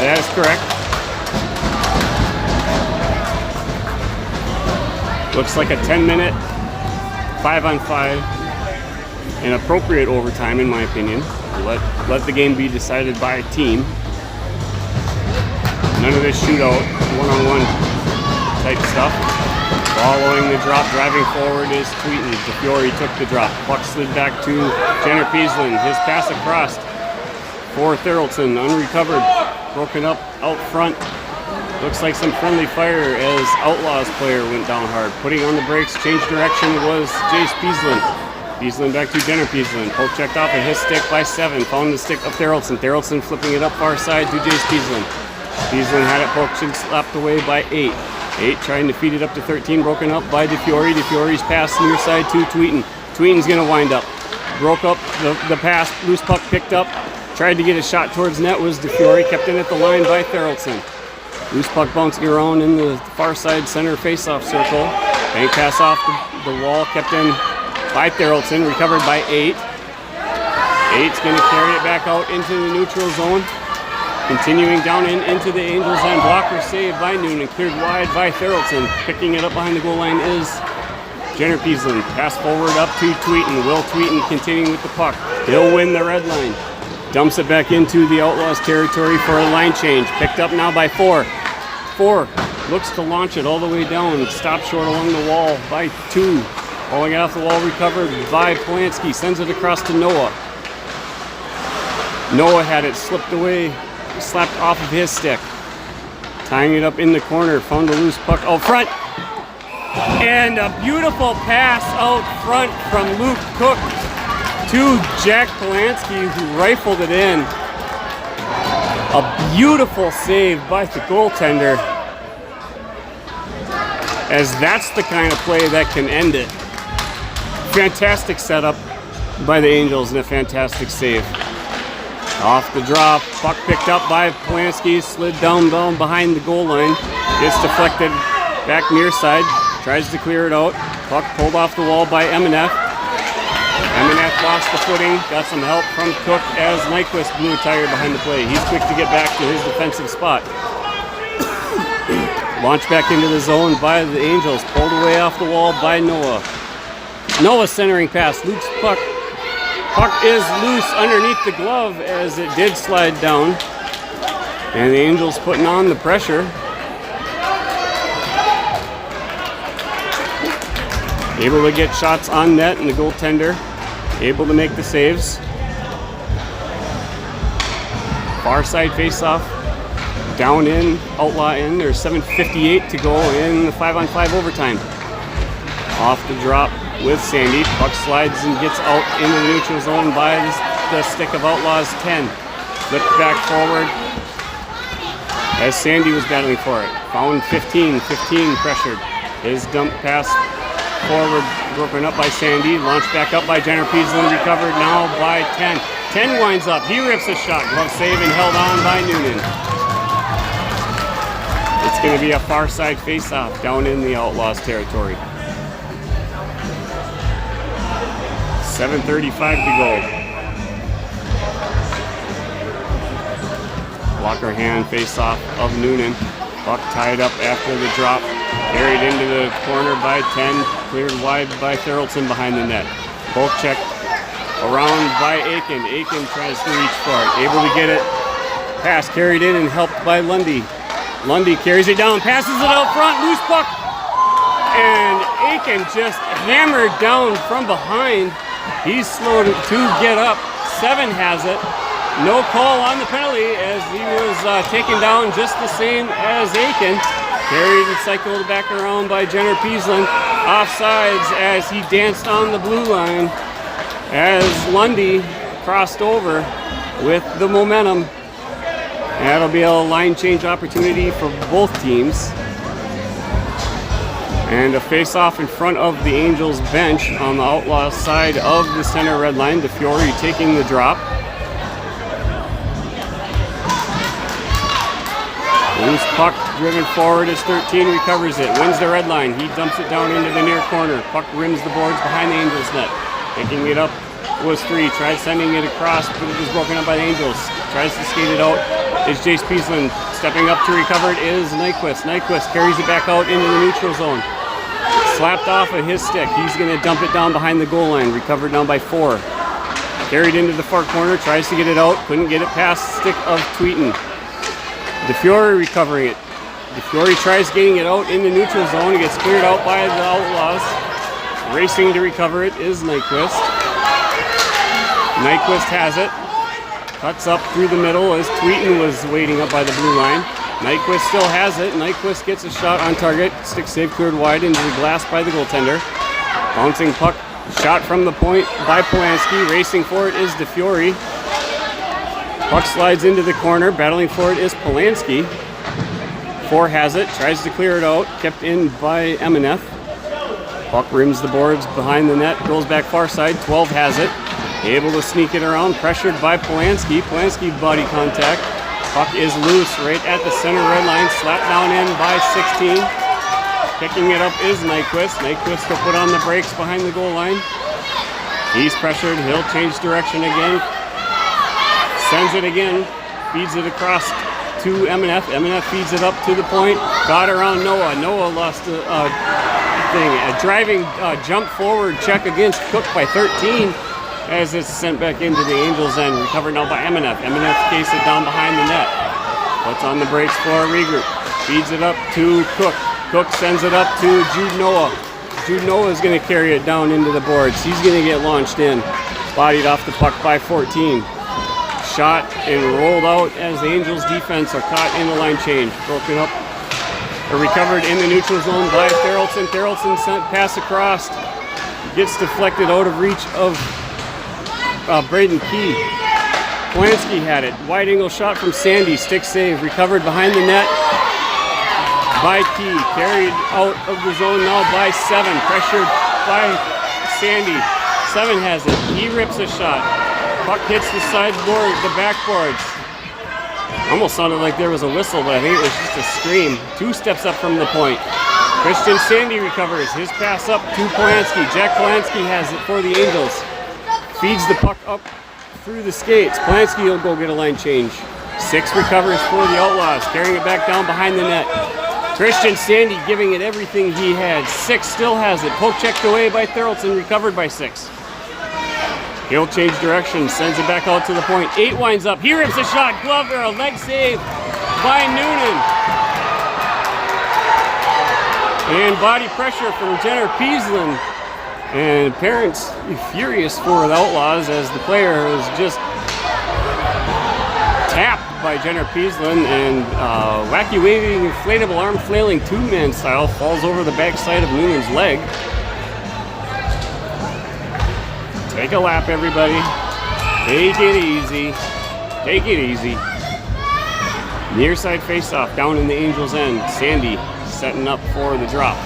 That is correct. Looks like a 10-minute 5-on-5, an appropriate overtime in my opinion. Let the game be decided by a team. None of this shootout, one-on-one type stuff. Following the drop, driving forward is Tweeten. DeFiore took the drop. Puck slid back to Jenner Peaslin. His pass across for Therrelton, unrecovered, broken up out front. Looks like some friendly fire as Outlaws player went down hard. Putting on the brakes, changed direction was Jace Peaslin. Peaslin back to Jenner Peaslin. Poke checked off at his stick by 7. Found the stick of Therrelton. Therrelton flipping it up far side to Jace Peaslin. Peaslin had it poked and slapped away by 8. 8 trying to feed it up to 13, broken up by DeFiore. DeFiore's pass near side to Tweeten. Tweeten's going to wind up. Broke up the pass, loose puck picked up. Tried to get a shot towards net was DeFiore, kept in at the line by Therrelton. Loose puck bouncing around in the far side center face-off circle. Bank pass off the wall, kept in by Therrelton, recovered by 8. 8's going to carry it back out into the neutral zone. Continuing down into the Angels end. Blocker saved by Noonan, cleared wide by Therrelton. Picking it up behind the goal line is Jenner Peaslin. Pass forward up to Tweeten. Will Tweeten continuing with the puck. He'll win the red line. Dumps it back into the Outlaws territory for a line change. Picked up now by 4. 4 looks to launch it all the way down. Stopped short along the wall by 2. Pulling it off the wall, recovered by Polanski, sends it across to Noah. Noah had it slipped away, slapped off of his stick. Tying it up in the corner, found a loose puck out front. And a beautiful pass out front from Luke Cook to Jack Polanski, who rifled it in. A beautiful save by the goaltender, as that's the kind of play that can end it. Fantastic setup by the Angels and a fantastic save. Off the drop, puck picked up by Polanski, slid down behind the goal line. Gets deflected back near side, tries to clear it out. Puck pulled off the wall by Emeneth. Emeneth lost the footing, got some help from Cook as Nyquist blew a tire behind the play. He's quick to get back to his defensive spot. Launched back into the zone by the Angels, pulled away off the wall by Noah. Noah centering pass, Luke's puck. Puck is loose underneath the glove as it did slide down. And the Angels putting on the pressure. Able to get shots on net, and the goaltender able to make the saves. Far side faceoff. Down in, Outlaw in. There's 7:58 to go in the 5-on-5 overtime. Off the drop with Sandy. Puck slides and gets out into the neutral zone by the stick of Outlaws 10. Flipped back forward as Sandy was battling for it. Found 15 pressured. His dump pass forward broken up by Sandy. Launched back up by Jenner Peaslin. Recovered now by 10. 10 winds up. He rips a shot. Glove save and held on by Noonan. It's going to be a far side face-off down in the Outlaws territory. 7:35 to go. Blocker hand face-off of Noonan. Puck tied up after the drop. Carried into the corner by 10. Cleared wide by Thoroldsson behind the net. Poke check around by Aiken. Aiken tries to reach for it. Able to get it. Pass carried in and helped by Lundy. Lundy carries it down, passes it out front, loose puck. And Aiken just hammered down from behind. He's slowed to get up. 7 has it. No call on the penalty as he was taken down just the same as Aiken. Carried and cycled back around by Jenner Peaslin. Offsides as he danced on the blue line as Lundy crossed over with the momentum. That'll be a line change opportunity for both teams. And a face-off in front of the Angels bench on the Outlaws side of the center red line. DeFiore taking the drop. Loose puck driven forward as 13 recovers it. Wins the red line. He dumps it down into the near corner. Puck rims the boards behind the Angels net. Picking it up was 3. Tried sending it across, but it was broken up by the Angels. Tries to skate it out. Is Jace Peaslin. Stepping up to recover it is Nyquist. Nyquist carries it back out into the neutral zone. Slapped off of his stick. He's going to dump it down behind the goal line. Recovered down by 4. Carried into the far corner. Tries to get it out. Couldn't get it past the stick of Tweeten. DeFiore recovering it. DeFiore tries getting it out in the neutral zone. It gets cleared out by the Outlaws. Racing to recover it is Nyquist. Nyquist has it. Cuts up through the middle as Tweeten was waiting up by the blue line. Nyquist still has it. Nyquist gets a shot on target. Stick save cleared wide into the glass by the goaltender. Bouncing puck. Shot from the point by Polanski. Racing for it is DeFiore. Puck slides into the corner. Battling for it is Polanski. 4 has it. Tries to clear it out. Kept in by Emeneth. Puck rims the boards behind the net. Goes back far side. 12 has it. Able to sneak it around. Pressured by Polanski. Polanski body contact. Puck is loose right at the center red line. Slapped down in by 16. Picking it up is Nyquist. Nyquist will put on the brakes behind the goal line. He's pressured. He'll change direction again. Sends it again. Feeds it across to Emeneth. Emeneth feeds it up to the point. Got around Noah. Noah lost a driving jump forward check against Cook by 13 as it's sent back into the Angels end. Recovered now by Emeneth. Emeneth cases it down behind the net. Puts on the brakes for a regroup. Feeds it up to Cook. Cook sends it up to Jude Noah. Jude Noah is going to carry it down into the boards. He's going to get launched in. Bodied off the puck by 14. Shot and rolled out as the Angels defense are caught in the line change. Broken up or recovered in the neutral zone by Therrelson. Therrelson sent pass across. Gets deflected out of reach of Braden Key. Polanski had it. Wide angle shot from Sandy. Stick save. Recovered behind the net by Key. Carried out of the zone now by 7. Pressured by Sandy. 7 has it. He rips a shot. Puck hits the sideboard, the backboards. Almost sounded like there was a whistle, but I think it was just a scream. 2 steps up from the point. Christian Sandy recovers. His pass up to Polanski. Jack Polanski has it for the Angels. Feeds the puck up through the skates. Polanski will go get a line change. 6 recovers for the Outlaws. Carrying it back down behind the net. Christian Sandy giving it everything he had. 6 still has it. Poke checked away by Therrelson. Recovered by 6. He'll change direction. Sends it back out to the point. 8 winds up. He rips a shot. Glove or a leg save by Noonan. And body pressure from Jenner Peaslin. And parents furious for the Outlaws as the player was just tapped by Jenner Peaslin, and wacky waving inflatable arm flailing 2-man style falls over the backside of Noonan's leg. Take a lap, everybody. Take it easy. Take it easy. Near side face-off down in the Angels' end. Sandy setting up for the drop.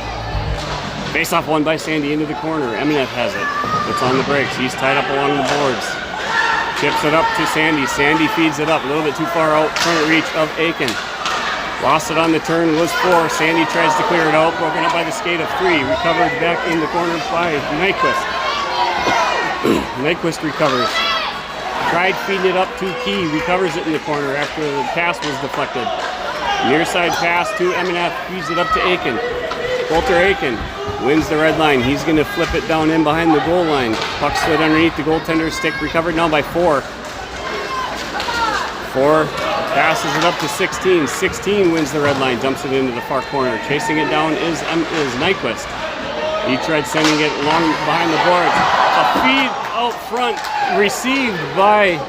Face-off won by Sandy into the corner. Emineth has it. It's on the brakes. He's tied up along the boards. Chips it up to Sandy. Sandy feeds it up. A little bit too far out front reach of Aiken. Lost it on the turn was 4. Sandy tries to clear it out. Broken up by the skate of 3. Recovered back in the corner by Nyquist. Nyquist recovers. Tried feeding it up to Key. Recovers it in the corner after the pass was deflected. Near side pass to Emineth. Feeds it up to Aiken. Walter Aiken wins the red line. He's going to flip it down in behind the goal line. Puck slid underneath the goaltender's stick. Recovered now by 4. 4 passes it up to 16. 16 wins the red line. Dumps it into the far corner. Chasing it down is Nyquist. He tried sending it along behind the boards. A feed out front received by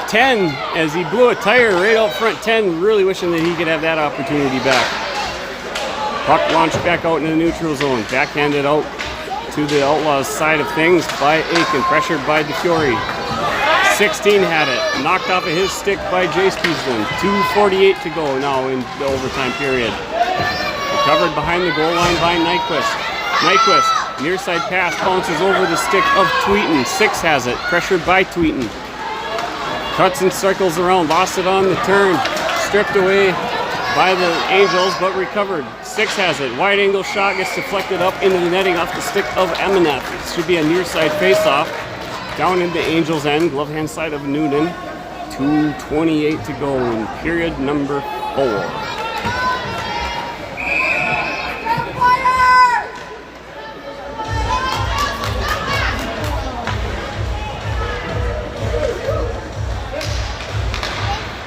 10 as he blew a tire right out front. 10 really wishing that he could have that opportunity back. Puck launched back out in the neutral zone. Backhanded out to the Outlaws side of things by Aiken. Pressured by DeFiore. 16 had it. Knocked off of his stick by Jace Peaslin. 2:48 to go now in the overtime period. Recovered behind the goal line by Nyquist. Nyquist, near side pass, bounces over the stick of Tweeten. 6 has it. Pressured by Tweeten. Cuts and circles around. Lost it on the turn. Stripped away by the Angels, but recovered. 6 has it. Wide angle shot gets deflected up into the netting off the stick of Emineth. It should be a near side face-off. Down in the Angels' end, glove hand side of Noonan. 2:28 to go in period number 4.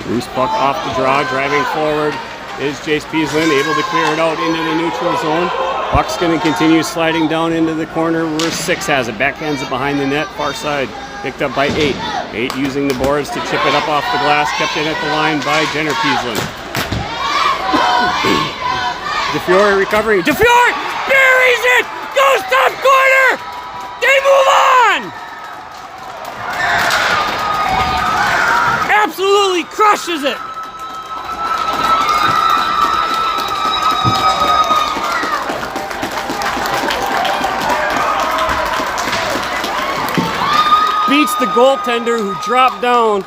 Loose puck off the draw, driving forward is Jace Peaslin, able to clear it out into the neutral zone. Puck's going to continue sliding down into the corner where 6 has it. Backhands it behind the net, far side. Picked up by 8. 8 using the boards to chip it up off the glass. Kept it at the line by Jenner Peaslin. DeFiore recovering. DeFiore buries it! Goes top corner! They move on! Absolutely crushes it! Beats the goaltender who dropped down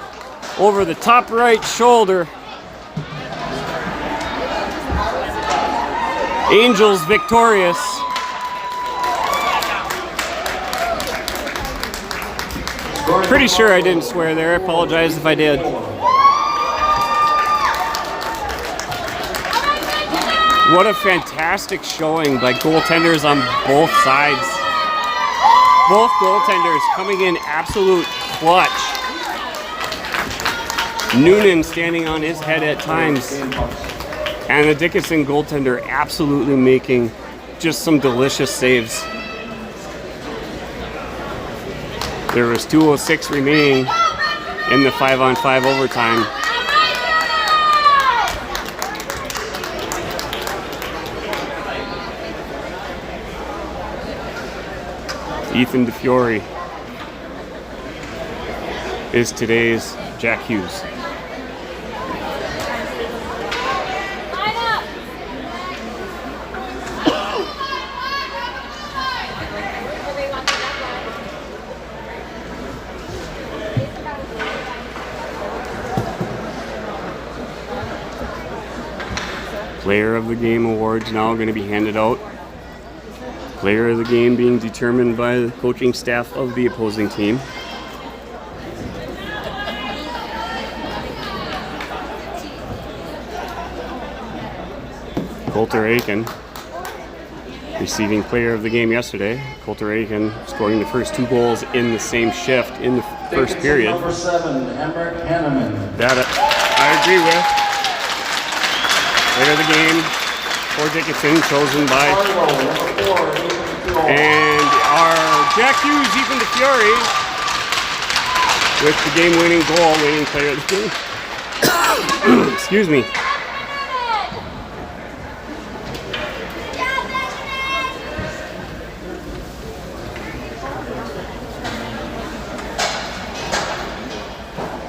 over the top right shoulder. Angels victorious. Pretty sure I didn't swear there. I apologize if I did. What a fantastic showing by goaltenders on both sides. Both goaltenders coming in absolute clutch. Noonan standing on his head at times. And the Dickinson goaltender absolutely making just some delicious saves. There was 2:06 remaining in the 5-on-5 overtime. Ethan DeFiore is today's Jack Hughes. Player of the Game awards now going to be handed out. Player of the game being determined by the coaching staff of the opposing team. Coulter Aiken receiving player of the game yesterday. Coulter Aiken scoring the first 2 goals in the same shift in the first period. Number 7, Emmerich Hanneman. That I agree with. Player of the game for Dickinson, chosen by Fargo, number 4, Ethan. and our Jack Hughes, Ethan DeFiore, with the game-winning goal, winning player of the game. Excuse me.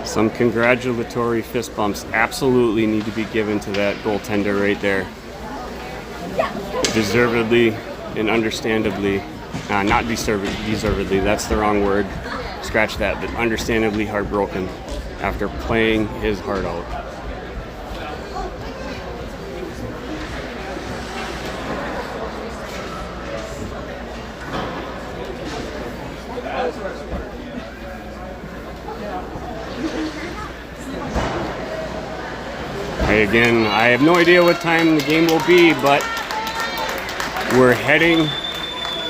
Some congratulatory fist bumps absolutely need to be given to that goaltender right there. Deservedly and understandably, not deservedly, that's the wrong word. Scratch that, but understandably heartbroken after playing his heart out. Again, I have no idea what time the game will be, but we're heading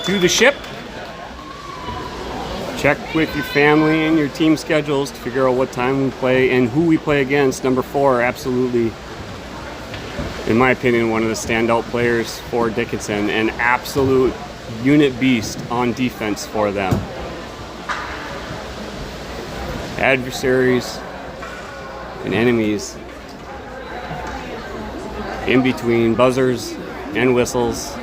to the ship. Check with your family and your team schedules to figure out what time we play and who we play against. Number 4, absolutely, in my opinion, one of the standout players for Dickinson, an absolute unit beast on defense for them. Adversaries and enemies in between buzzers and whistles,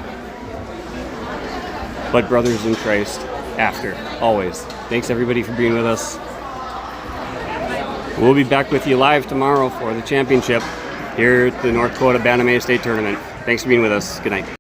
but brothers in Christ after, always. Thanks everybody for being with us. We'll be back with you live tomorrow for the championship here at the North Dakota Bantam State Tournament. Thanks for being with us. Good night.